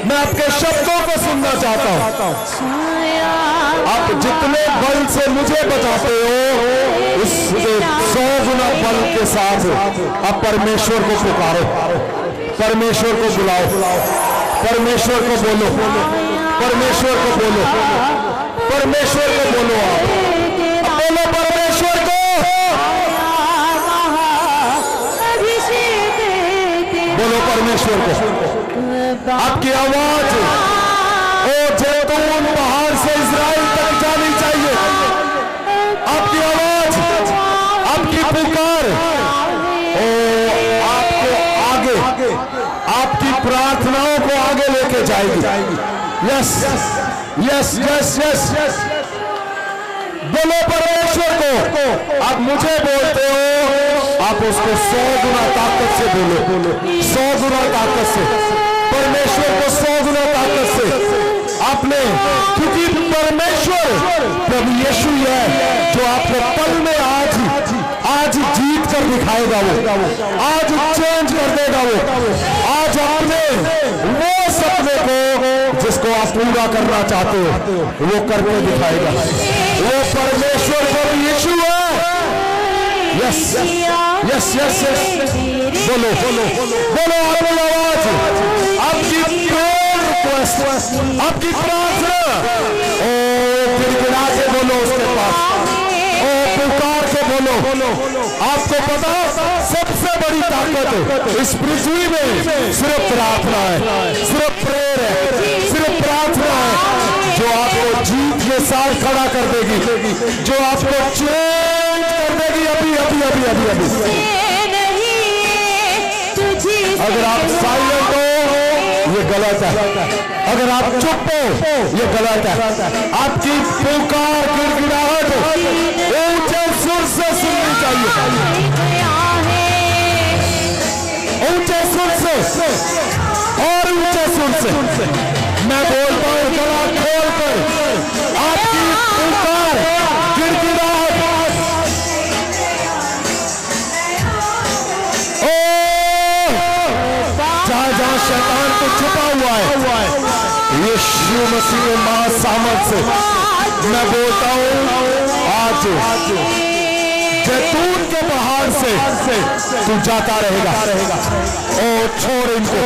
मैं आपके शब्दों को सुनना चाहता हूं। आप जितने बल से मुझे बचाते हो, उससे 100 गुना बल के साथ आप परमेश्वर को पुकारो, परमेश्वर को बुलाओ, परमेश्वर को बोलो, परमेश्वर को बोलो, परमेश्वर को बोलो। आप बोलो परमेश्वर को, बोलो परमेश्वर को। आपकी आवाज ओ जैतून पहाड़ से इजराइल तक जानी चाहिए। आपकी आवाज, आपकी पुकार ओ आपको आगे, आपकी प्रार्थनाओं को आगे लेके जाएगी। Yes yes yes yes yes, बोलो परमेश्वर को। आप मुझे बोलते हो, आप उसको 100 गुना ताकत से बोलो, 100 गुना ताकत से, परमेश्वर को 100 गुना ताकत से आपने, क्योंकि परमेश्वर प्रभु यीशु है जो आपको पल में आज जीत कर दिखाएगा। वो आज चेंज कर देगा। वो आज आपने वो सपने को जिसको आप पूरा करना चाहते हो वो करके दिखाएगा। वो परमेश्वर प्रभु यीशु है। यस यस यस यस, बोलो बोलो बोलो, अपनी आवाज, आपकी प्रेयर रिक्वेस्ट, आपकी प्रार्थना ओ गिड़गिड़ा के बोलो उसके पास, ओ पुकार के बोलो। आपको पता सबसे बड़ी ताकत इस पृथ्वी में सिर्फ प्रार्थना है, सिर्फ प्रेयर है, सिर्फ प्रार्थना है जो आपको जीत के साथ खड़ा कर देगी, जो आपको चेंज कर देगी अभी अभी अभी अभी अभी। अगर आप साइलेंट हो ये गलत है, अगर आप चुप हो ये गलत है। आपकी पुकार गिड़गिड़ाहट ऊंचे सुर से सुननी चाहिए, ऊंचे सुर से और ऊंचे सुर से। मैं बोलता हूं गला खोल कर आपकी पुकार गिड़गिड़ाहट जहां शैतान को छुपा हुआ है, यीशु मसीह महासामर्थ से मैं बोलता हूं आज जैतून के पहाड़ से तू जाता रहेगा। ओ छोड़ इनको,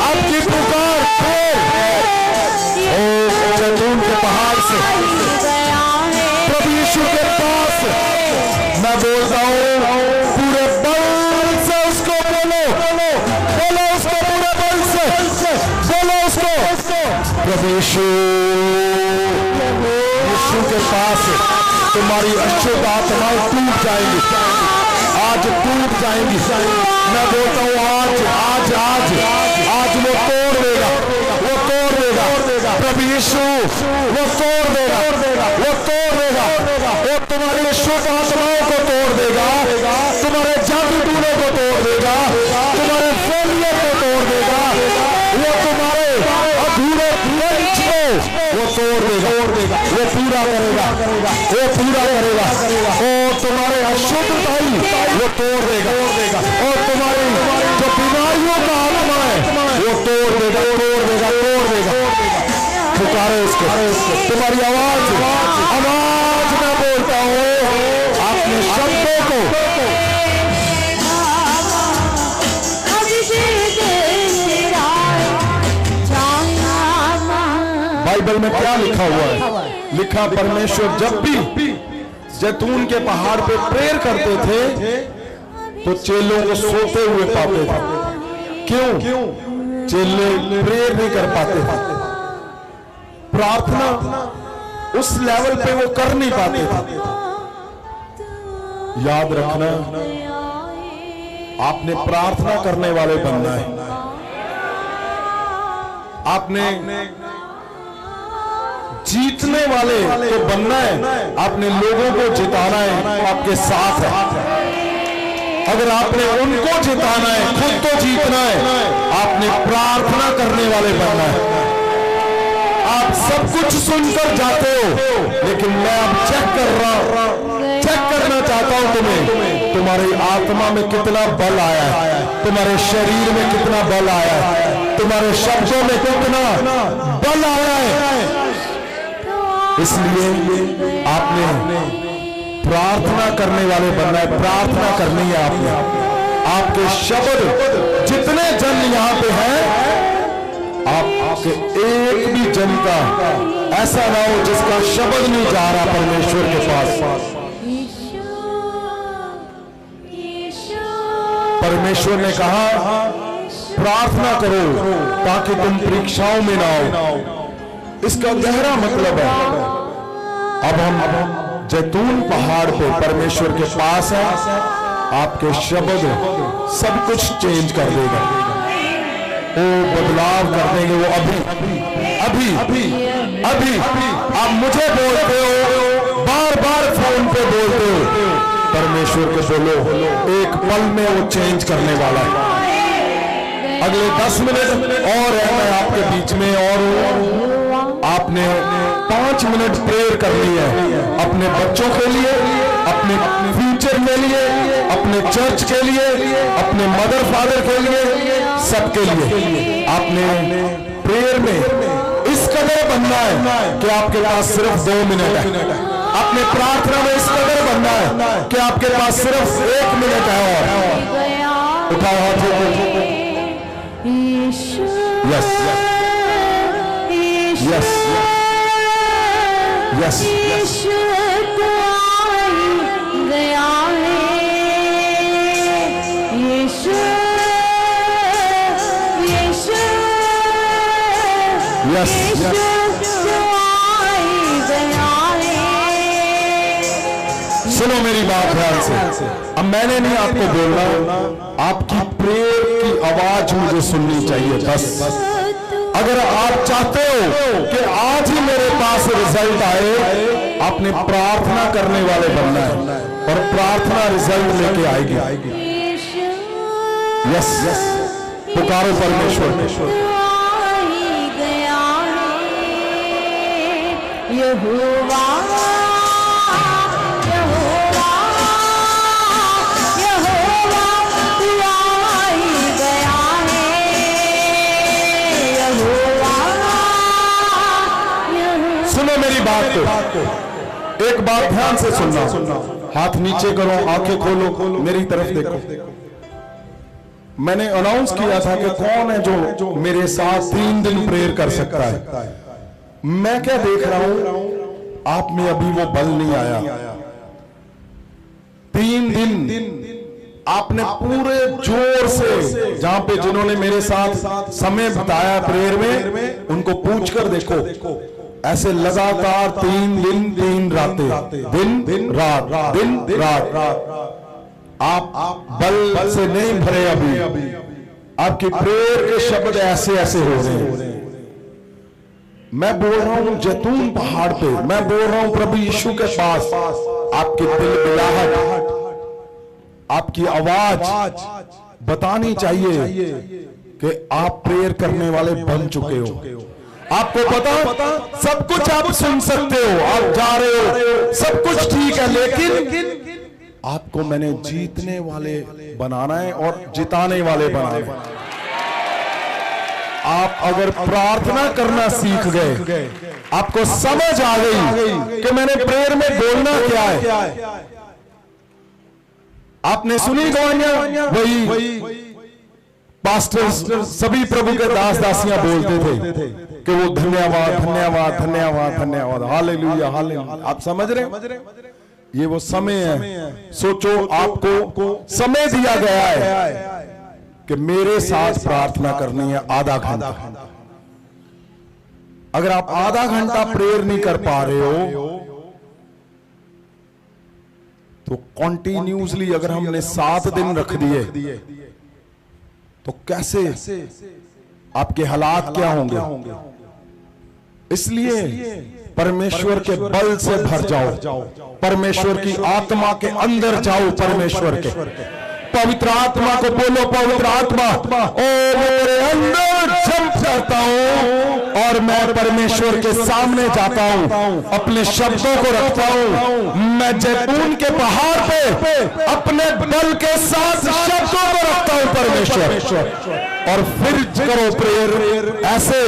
आपकी पुकार ओ जैतून के पहाड़ से प्रभु यीशु के पास मैं बोलता हूं पूरे बल से उसको बोलो, बोलो उसको पूरे बल से, बोलो उसको प्रभु यीशु के पास तुम्हारी अशुद्ध आत्माएं टूट जाएंगी, आज टूट जाएंगी। मैं बोलता हूँ आज आज आज आज वो तोड़ देगा, वो तोड़ देगा प्रभु यीशु, वो तोड़ देगा, वो तोड़ देगा, वो तुम्हारी अशुद्ध आत्माओं को तोड़ देगा, तुम्हारे जादू टूने को तोड़ देगा, तुम्हारे फेलियर को तोड़ देगा, वो तुम्हारे अधूरे लंच को वो तोड़ देगा, वो पूरा करेगा, वो पूरा करेगा। ओ तुम्हारे अशुद्धताई वो तोड़ देगा, और तुम्हारी जो बीमारियों का आत्मा है वो तोड़ देगा, तोड़ देगा, तोड़ देगा। पुकारो उसको, तुम्हारी आवाज आवाज मैं बोलता हूँ अपने शब्दों को बाइबल में क्या लिखा हुआ है? लिखा, परमेश्वर जब भी जैतून के पहाड़ पे प्रेयर करते थे तो चेलों को सोते हुए पाते थे। क्यों? चेले प्रेयर नहीं कर पाते थे, प्रार्थना उस लेवल पे वो कर नहीं पाते थे। याद रखना, आपने प्रार्थना करने वाले बनना है। आपने जीतने वाले तो बनना है, आपने लोगों को जिताना है, तो आपके साथ है। अगर आपने उनको जिताना है, खुद तो जीतना है, आपने प्रार्थना करने वाले बनना है। आप सब कुछ सुनकर जाते हो, लेकिन मैं अब चेक करना चाहता हूं तुम्हें, तुम्हारी आत्मा में कितना बल आया है, तुम्हारे शरीर में कितना बल आया है, तुम्हारे शब्दों में कितना बल आया है। इसलिए आपने प्रार्थना करने वाले बनना है, प्रार्थना करनी है आपने। आपके शब्द जितने जन यहां पे हैं, आपके एक भी जन का ऐसा ना हो जिसका शब्द नहीं जा रहा परमेश्वर के पास। परमेश्वर ने कहा प्रार्थना करो ताकि तुम परीक्षाओं में ना हो। इसका गहरा मतलब है, अब हम जैतून पहाड़ पे परमेश्वर के पास है, आपके शब्द सब कुछ चेंज कर देगा, वो बदलाव कर देंगे। वो अभी आप मुझे बोलते हो, बार बार फोन पे बोलते हो, परमेश्वर को बोलो, एक पल में वो चेंज करने वाला है। अगले 10 मिनट और है मैं आपके बीच में, और आपने 5 मिनट प्रेयर करनी है अपने बच्चों के लिए, अपने फ्यूचर के लिए, अपने चर्च के लिए, अपने मदर फादर के लिए, सबके लिए। आपने प्रेयर में इस कदर बनना है कि आपके पास सिर्फ 2 मिनट है। अपने प्रार्थना में इस कदर बनना है कि आपके पास सिर्फ 1 मिनट है। और उठाओ हाथों को। यस यस यस सुनो मेरी बात ध्यान से। अब मैंने नहीं आपको बोलना, आपकी प्रेयर की आवाज मुझे सुननी चाहिए बस। अगर आप चाहते हो कि आज ही मेरे पास रिजल्ट आए, आपने प्रार्थना करने वाले बनना है, और प्रार्थना रिजल्ट लेके आएगी। यस यस, पुकारो परमेश्वर। यहोवा मेरी बात को एक बात ध्यान से सुनना। हाथ नीचे करो, आंखें खोलो, मेरी तरफ देखो। मैंने अनाउंस किया था कि कौन है जो मेरे साथ 3 दिन प्रेयर कर सकता है। मैं क्या देख रहा हूं, आप में अभी वो बल नहीं आया। 3 दिन आपने पूरे जोर से, जहां पे जिन्होंने मेरे साथ समय बिताया प्रेयर में, उनको पूछकर देखो, ऐसे लगातार 3 दिन 3 रातें, दिन रात। आप बल से नहीं भरे अभी। आपकी प्रेयर के शब्द ऐसे ऐसे हो रहे हैं। मैं बोल रहा हूं जैतून पहाड़ पे, मैं बोल रहा हूं प्रभु यीशु के पास। आपकी दिलबिलाहट, आपकी आवाज बतानी चाहिए कि आप प्रेयर करने वाले बन चुके हो। आपको पता सब कुछ आप सुन सकते हो, आप जा रहे हो, सब कुछ ठीक है, लेकिन आपको मैंने जीतने वाले बनाना है और जिताने वाले बनाना है। आप अगर प्रार्थना करना सीख गए, आपको समझ आ गई कि मैंने प्रेयर में बोलना क्या है। आपने सुनी गवाहियां, वही पास्टर सभी प्रभु के दास दासियां बोलते थे कि वो धन्यवाद धन्यवाद धन्यवाद धन्यवाद, हालेलुया हालेलुया। आप समझ रहे हैं, ये वो समय है। सोचो आपको समय दिया गया है कि मेरे साथ प्रार्थना करनी है आधा घंटा। अगर आप आधा घंटा प्रेयर नहीं कर पा रहे हो तो कॉन्टिन्यूसली अगर हमने 7 दिन रख दिए तो कैसे आपके हालात क्या होंगे। इसलिए परमेश्वर के बल से भर जाओ, परमेश्वर की आत्मा के अंदर जाओ, परमेश्वर के पवित्र आत्मा को बोलो, पवित्र आत्मा ओ मेरे अंदर जंप करता हूं और मैं परमेश्वर के सामने जाता हूं, अपने शब्दों को रखता हूं। मैं जैतून के पहाड़ पे अपने बल के साथ शब्दों को रखता हूं परमेश्वर। और फिर करो प्रेयर ऐसे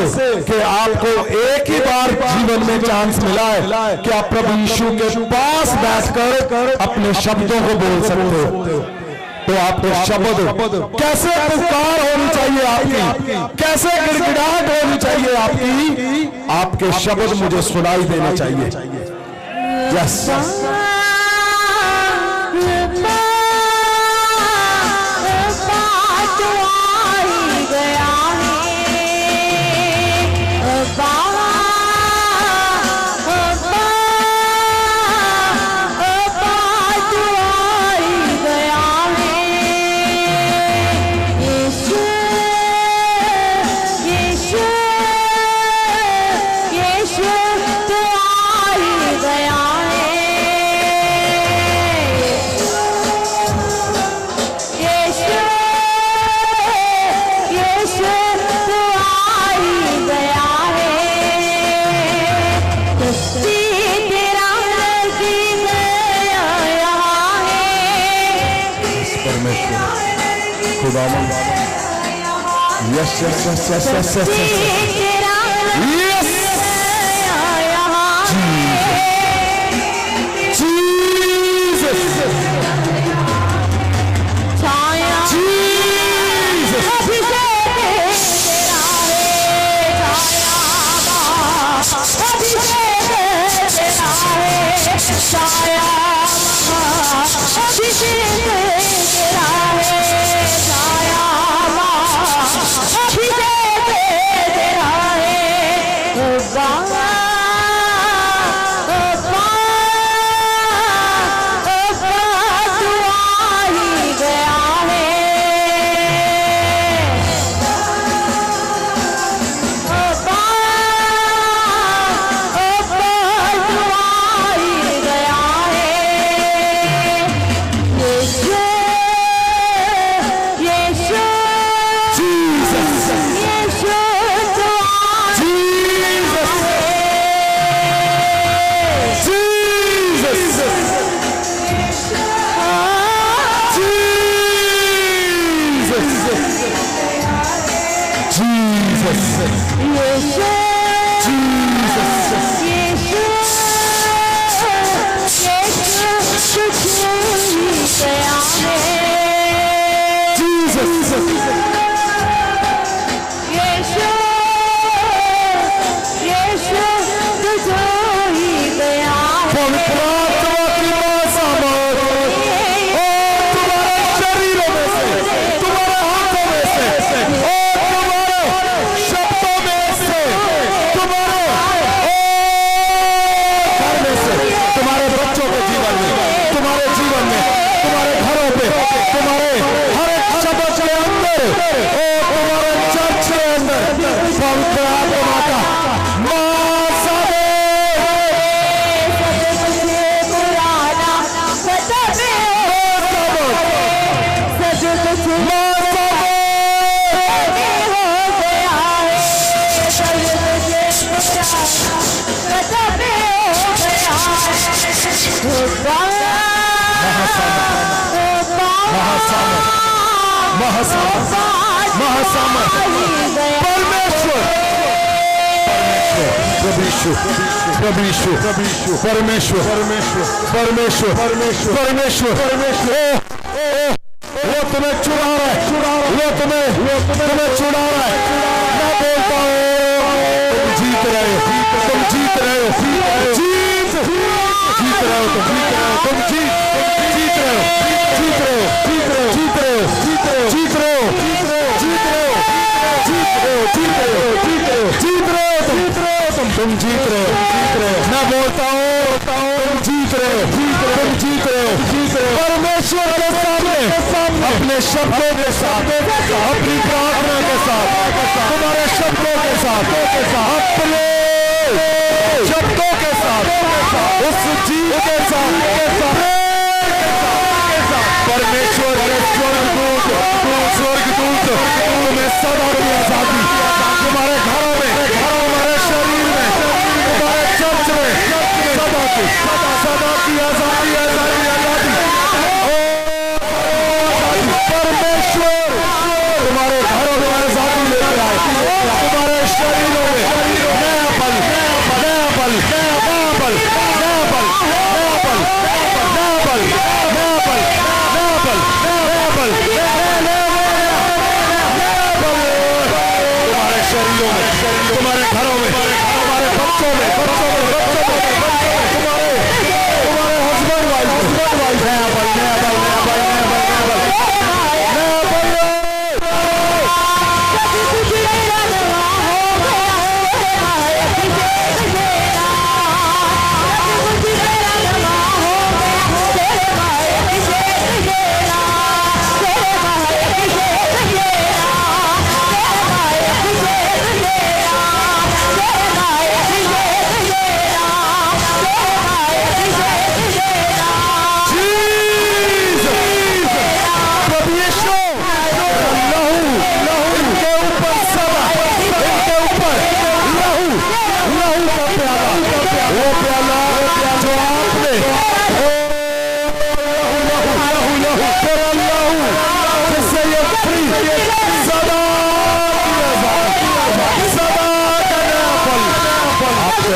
कि आपको एक ही बार जीवन में चांस मिला है कि आप प्रभु यीशु के पास बैठकर अपने शब्दों को बोल सकते हो। तो आपके शब्द कैसे पुकार होनी चाहिए आपकी, कैसे गिड़गिड़ाहट होनी चाहिए आपकी, आपके शब्द मुझे सुनाई देने चाहिए। Yes Yes, yes, yes, yes, yes, yes, yes. Jesus. Jesus. परमेश्वर वो तुम्हें छुड़ा रहा है, वो तुम्हें छुड़ा रहा है। मैं बोलता हूँ तुम जीत रहे हो, तुम जीत रहे हो, जीत रहे हो, तुम जीत रहे हो, जीत रहे हो, जीत रहे हो, जीत रहे हो, जीत रहे हो, जीत रहे हो, जीत रहे हो, जीत रहे हो, जीत रहे हो, जीत रहे हो, जीत रहे हो, तुम जीत रहे हो, जीत रहे हो। मैं बोलता हूँ तुम जीत रहे हो, तुम जीत रहे हो, जीत रहे हो। परमेश्वर के सामने अपने शब्दों के साथ, अपनी प्रार्थना के साथ, तुम्हारे शब्दों के साथ, अपने शब्दों के साथ, उस जीत के साथ, परमेश्वर स्वर्गदूत तुम्हें सदा की आजादी, तुम्हारे घरों में, तुम्हारे शरीर में, तुम्हारे चर्च में सदा की आजादी, आजादी। परमेश्वर तुम्हारे घरों में आजादी लेकर आए, तुम्हारे शरीरों में नया बल, नया बल, नया बल, नया बल, नया बल, नया बल, नया बल, नया बल, नया बल, तुम्हारे शरीरों में, तुम्हारे घरों में, तुम्हारे बच्चों में, तुम्हारे हस्बैंड वाइफ, नया बल, नया बल, नया बल, नया बल, नया बल, नया बल।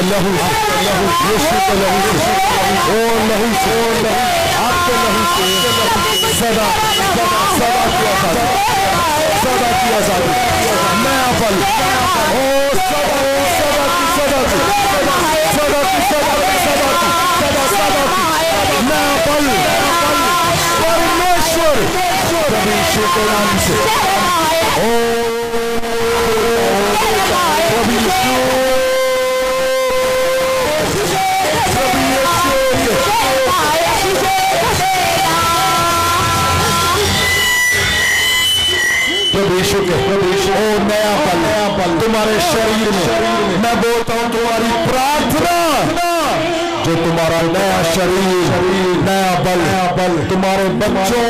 लहू, यीशु के लहू से, ओ लहू से, आपके लहू से सदा सदा की आजादी, सदा की आजादी, नया बल, ओ सदा की, सदा की, सदा की, नया बल, परमेश्वर प्रभु यीशु के नाम से, ओ प्रभु यीशु, ओ नया बल तुम्हारे शरीर में। मैं बोलता हूँ तुम्हारी प्रार्थना, जो तुम्हारा नया शरीर, नया बल, तुम्हारे बच्चों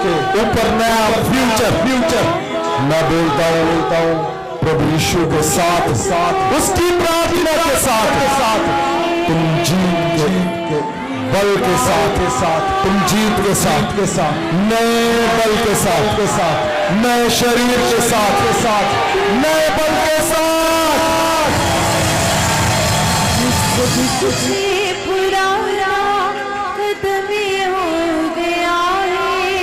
के ऊपर नया फ्यूचर। मैं बोलता हूँ प्रभु यीशु के साथ, उसकी प्रार्थना के साथ तुम जीत के बल के साथ, तुम जीत के साथ, नए बल के साथ, नए शरीर के साथ, नए बल के साथ। कुछ पुराना खत्म हो गया है,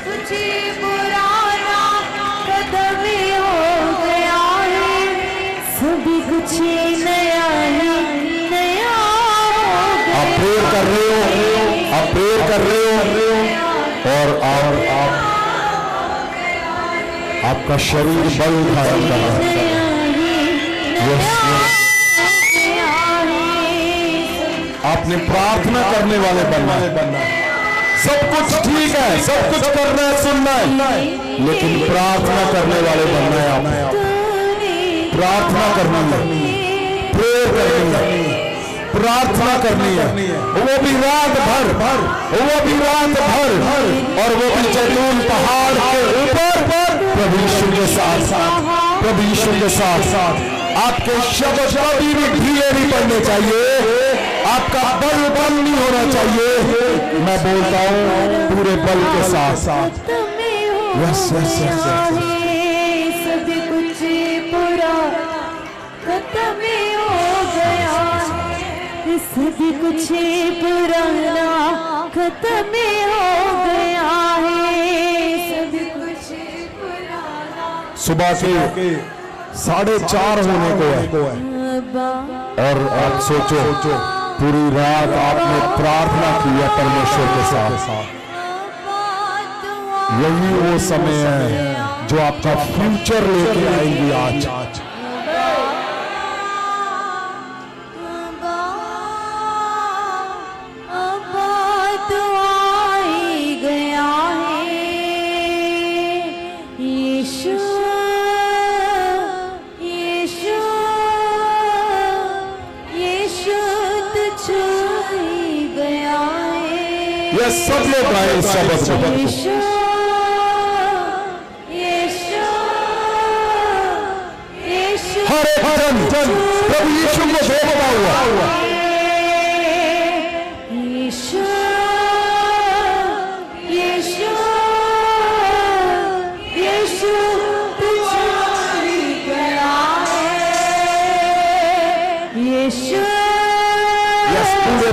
कुछ पुराना खत्म हो गया है, सभी कुछ नया ही नया हो गया। आप प्रेयर कर रहे हो, आप प्रेयर कर रहे हो, और आपका शरीर बल धारण कर रहा है। आपने प्रार्थना करने वाले बनना है। सब कुछ ठीक है, सब कुछ करना है, सुनना है, लेकिन प्रार्थना करने वाले बनना है। आपने प्रार्थना करनी है, प्रेयर करनी है, प्रार्थना करनी है, वो भी रात भर, वो भी रात भर, और वो भी जैतून पहाड़ के ऊपर प्रभु यीशु के साथ, प्रभु यीशु के साथ। आपके शब्द कभी भी ढीले नहीं पड़ने चाहिए, आपका बल नहीं होना चाहिए। मैं बोलता हूँ पूरे बल के साथ। यस यस यस, सब कुछ पूरा खत्म हो गया, सब कुछ पुराना खत्म हो गया है सब कुछ पुराना। सुबह के 4:30 होने को है और आप सोचो पूरी रात आपने प्रार्थना की है परमेश्वर के साथ। यही वो समय है जो आपका फ्यूचर लेके आएंगी आज। ये सब लोग गाए शब्द को। हर एक जन प्रभु यीशु को देखा हुआ। यीशु यीशु यीशु गया है। यीशु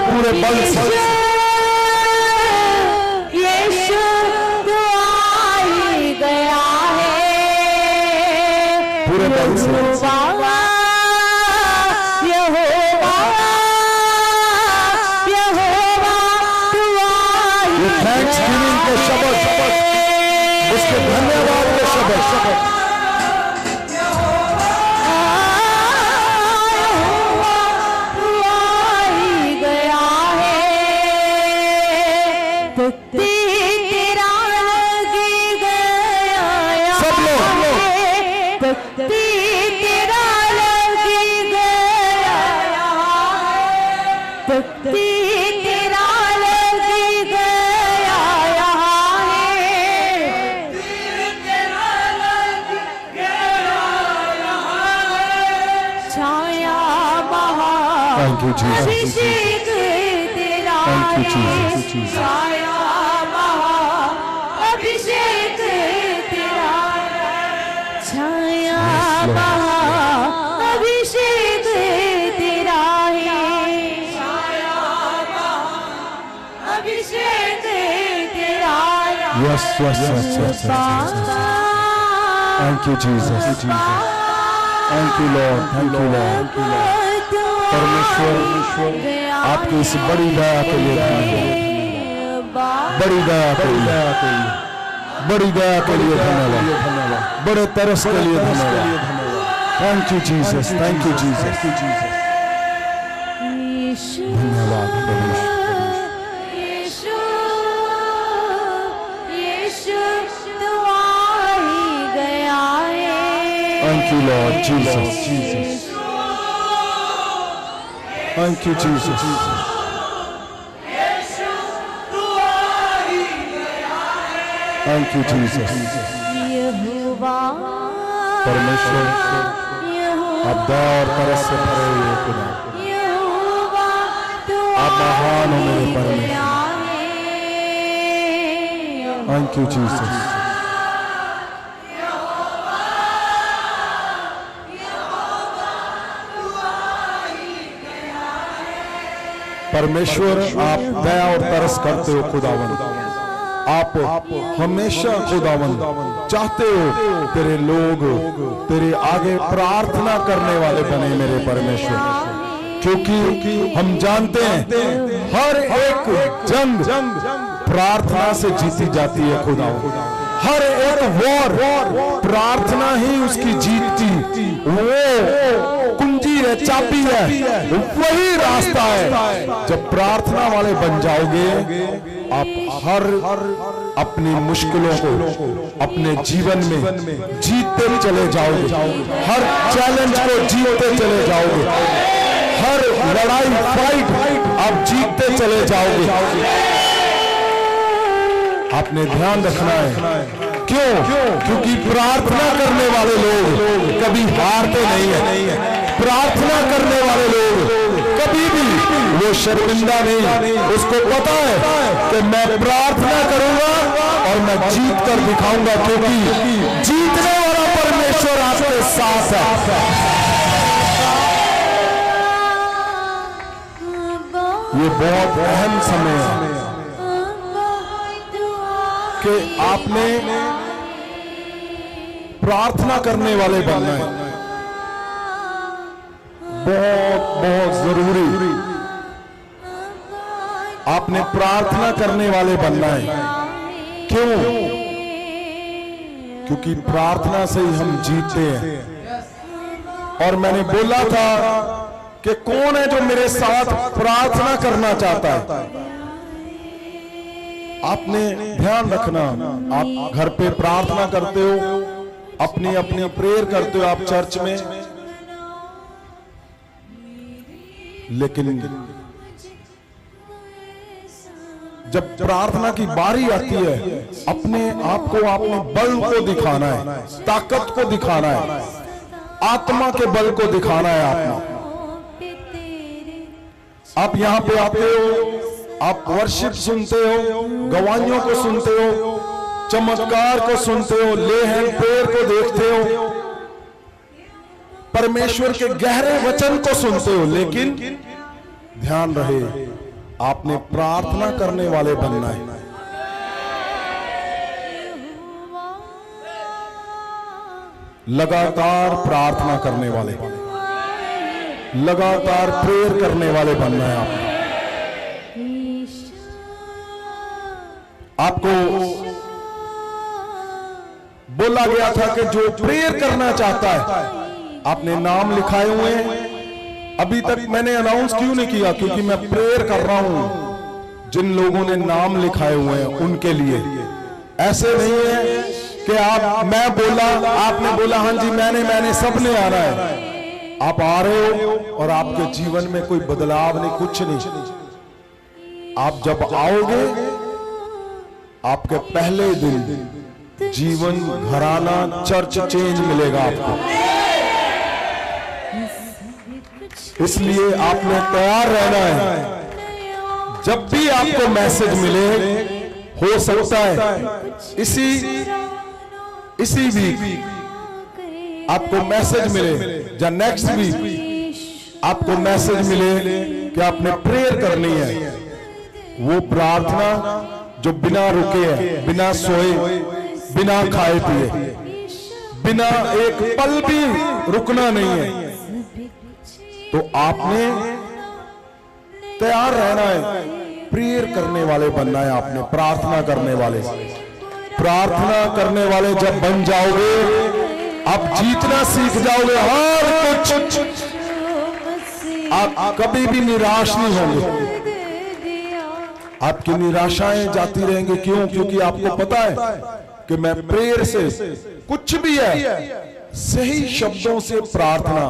पूरे बल से थैंक्सगिविंग के शब्द, उसके धन्यवाद के शब्द। Thank you, Jesus. Thank you, Jesus. अभिषेक तेरा छाया महा अभिषेक तेरा है। छाया महा अभिषेक तेरा। Yes. Thank you, Jesus. Thank you, Lord. परमेश्वर आपकी इस बड़ी दया के लिए धन्यवाद। बड़ी दया के लिए धन्यवाद। बड़े तरस के लिए धन्यवाद। Thank you Jesus. धन्यवाद thank you Lord Jesus. Thank you, Jesus. Thank you, Jesus. परमेश्वर आप दया और तरस से भरे हुए खुदा, आप महान हो मेरे परमेश्वर। Thank you, Jesus. परमेश्वर आप दया और तरस करते हो खुदावन। आप हमेशा खुदावन चाहते हो तेरे लोग तेरे आगे प्रार्थना करने वाले बने मेरे परमेश्वर, क्योंकि हम जानते हैं हर एक जंग प्रार्थना से जीती जाती है खुदावन। हर एक वॉर प्रार्थना ही उसकी जीत की वो कुंजी है, चाबी है, वही रास्ता है। जब प्रार्थना वाले बन जाओगे आप हर अपनी मुश्किलों को अपने जीवन में जीतते चले जाओगे। हर चैलेंज को जीतते चले जाओगे। हर लड़ाई फाइट आप जीतते चले जाओगे। आपने ध्यान रखना है, क्योंकि प्रार्थना करने वाले लोग कभी हारते नहीं है। प्रार्थना करने वाले लोग कभी भी वो शर्मिंदा नहीं। उसको पता है कि मैं प्रार्थना करूंगा और मैं जीत कर दिखाऊंगा, क्योंकि जीतने वाला परमेश्वर आपके साथ है। ये बहुत अहम समय है। कि आपने प्रार्थना करने वाले बनना है। बहुत बहुत जरूरी, आपने प्रार्थना करने वाले बनना है। क्यों? क्योंकि प्रार्थना से ही हम जीतते हैं। और मैंने बोला था कि कौन है जो मेरे साथ प्रार्थना करना चाहता है। आपने ध्यान रखना, आप घर पे प्रार्थना करते हो, अपनी अपनी प्रेयर करते हो आप चर्च में, लेकिन जब प्रार्थना की बारी आती है, अपने आप को, आपने बल को दिखाना है, ताकत को दिखाना है, आत्मा के बल को दिखाना है। आप यहां पे आते हो, आप वर्शिप सुनते हो, गवाहियों को सुनते हो, चमत्कार को सुनते हो, ले हैंड प्रेयर को देखते हो, परमेश्वर के गहरे वचन को सुनते हो, लेकिन ध्यान रहे आपने प्रार्थना करने वाले बनना है। लगातार प्रार्थना करने वाले, लगातार प्रेयर करने वाले बनना है आपने। आपको बोला गया था कि जो प्रेयर करना चाहता है, आपने नाम लिखाए हुए हैं। अभी तक मैंने अनाउंस क्यों नहीं किया? क्योंकि मैं प्रेयर कर रहा हूं जिन लोगों ने नाम लिखाए हुए हैं उनके लिए। ऐसे नहीं है कि आप, मैं बोला, आपने बोला हाँ जी मैंने सबने आना है। आप आ रहे हो और आपके जीवन में कोई बदलाव नहीं, कुछ नहीं। आप जब आओगे, आपके पहले दिन जीवन, घराना, चर्च चेंज मिलेगा आपको। इसलिए आपने तैयार रहना है। जब भी आपको मैसेज मिले, हो सकता है इसी वीक आपको मैसेज मिले, या नेक्स्ट वीक आपको मैसेज मिले कि आपने प्रेयर करनी है। वो प्रार्थना जो बिना रुके है, बिना सोए, बिना खाए पिए, बिना एक पल भी रुकना नहीं है। तो आपने तैयार रहना है, प्रेयर करने वाले बनना है आपने, प्रार्थना करने वाले। प्रार्थना करने वाले जब बन जाओगे, आप जीतना सीख जाओगे। हर कुछ, आप कभी भी निराश नहीं होंगे। आपकी निराशाएं जाती रहेंगी। क्यों? क्योंकि आपको पता है कि मैं प्रेयर से, कुछ भी है, सही शब्दों से प्रार्थना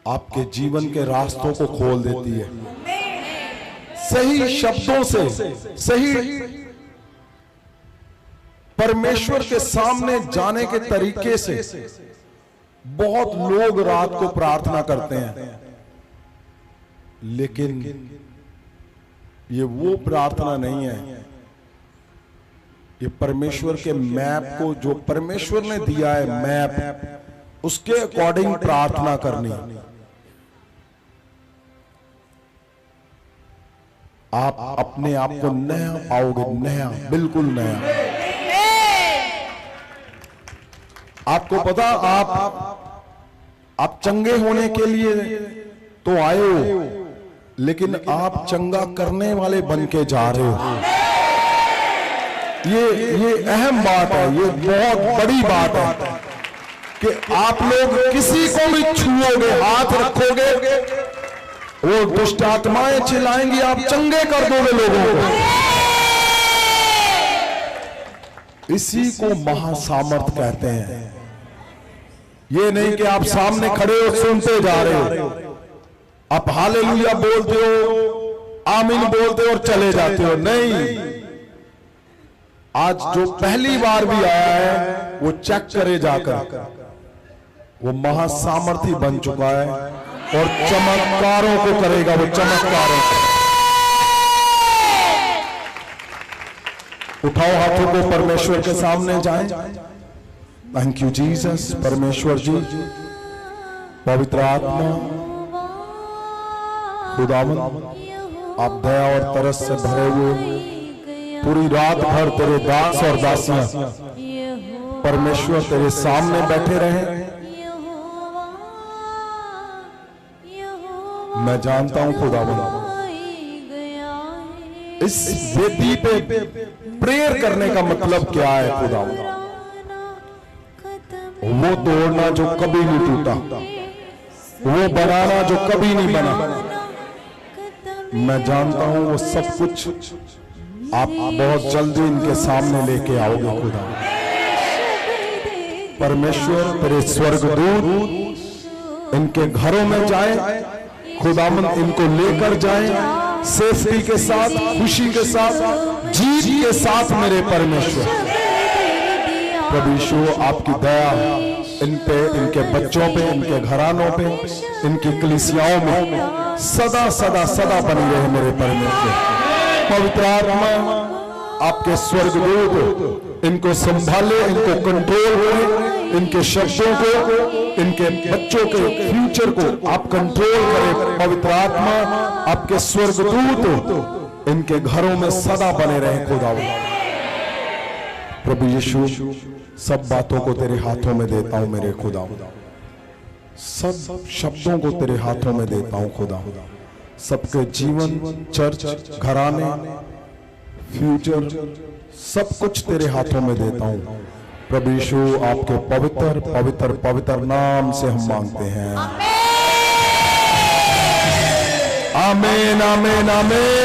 आपके जीवन के रास्तों को खोल देती है। सही शब्दों से, सही परमेश्वर के सामने जाने के तरीके से। बहुत लोग रात को प्रार्थना करते हैं, लेकिन ये वो प्रार्थना नहीं है। ये परमेश्वर के मैप को, जो परमेश्वर ने दिया है मैप, उसके अकॉर्डिंग प्रार्थना करनी। आप अपने आप को नया पाओगे, नया, बिल्कुल नया। आपको पता, आप चंगे होने के लिए तो आए हो, लेकिन आप चंगा करने वाले बन के जा रहे हो। ये अहम बात है, ये बहुत बड़ी बात है कि आप लोग किसी को भी छुओगे, हाथ रखोगे, वो दुष्ट आत्माएं चिल्लाएंगी, आप चंगे कर दोगे लोगों को। इसी को महासामर्थ कहते हैं। ये नहीं कि आप सामने खड़े हो सुनते जा रहे हो, आप हालेलुया बोलते हो, आमीन बोलते हो और चले जाते हो। नहीं, आज जो पहली बार भी आया है वो चेक करे जाकर, वो महासामर्थी बन चुका है और चमत्कारों को करेगा। वो चमत्कारों को, उठाओ हाथों को, परमेश्वर के सामने जाएं। Thank you Jesus. परमेश्वर जी, पवित्र आत्मा, खुदावन, आप दया और तरस से भरे हुए पूरी रात भर तेरे दास और दासियां परमेश्वर तेरे सामने बैठे रहे। मैं जानता हूं खुदावंद, इस वेदी पे प्रेयर करने का मतलब क्या है खुदावंद? वो तोड़ना जो कभी नहीं टूटा, वो बनाना जो कभी नहीं बना। मैं जानता हूं वो सब कुछ आप बहुत जल्दी इनके सामने लेके आओगे खुदा। परमेश्वर तेरे स्वर्गदूत इनके घरों में जाए खुदावंद, इनको लेकर जाए सेफ्टी के साथ, खुशी के साथ, जीत के साथ। मेरे परमेश्वर प्रभु यीशु, आपकी दया इन पे, इनके बच्चों पे, इनके घरानों पे, इनकी कलीसियाओं में सदा सदा सदा बनी रहे। मेरे परमेश्वर पवित्र आत्मा, आपके स्वर्गदूत इनको संभाले, इनको कंट्रोल करे, इनके शब्दों को, इनके बच्चों के फ्यूचर को आप कंट्रोल करें। पवित्र आत्मा, आपके स्वर्गदूत इनके घरों में सदा बने रहे खुदावंद। प्रभु यीशु, सब बातों को तेरे हाथों में देता हूं मेरे खुदावंद, सब शब्दों को तेरे हाथों में देता हूं खुदावंद। सबके जीवन, चर्च, घराने, फ्यूचर, सब कुछ तेरे हाथों में देता हूं। प्रभु यीशु, आपके पवित्र पवित्र पवित्र नाम से हम मांगते हैं। आमीन आमीन आमीन।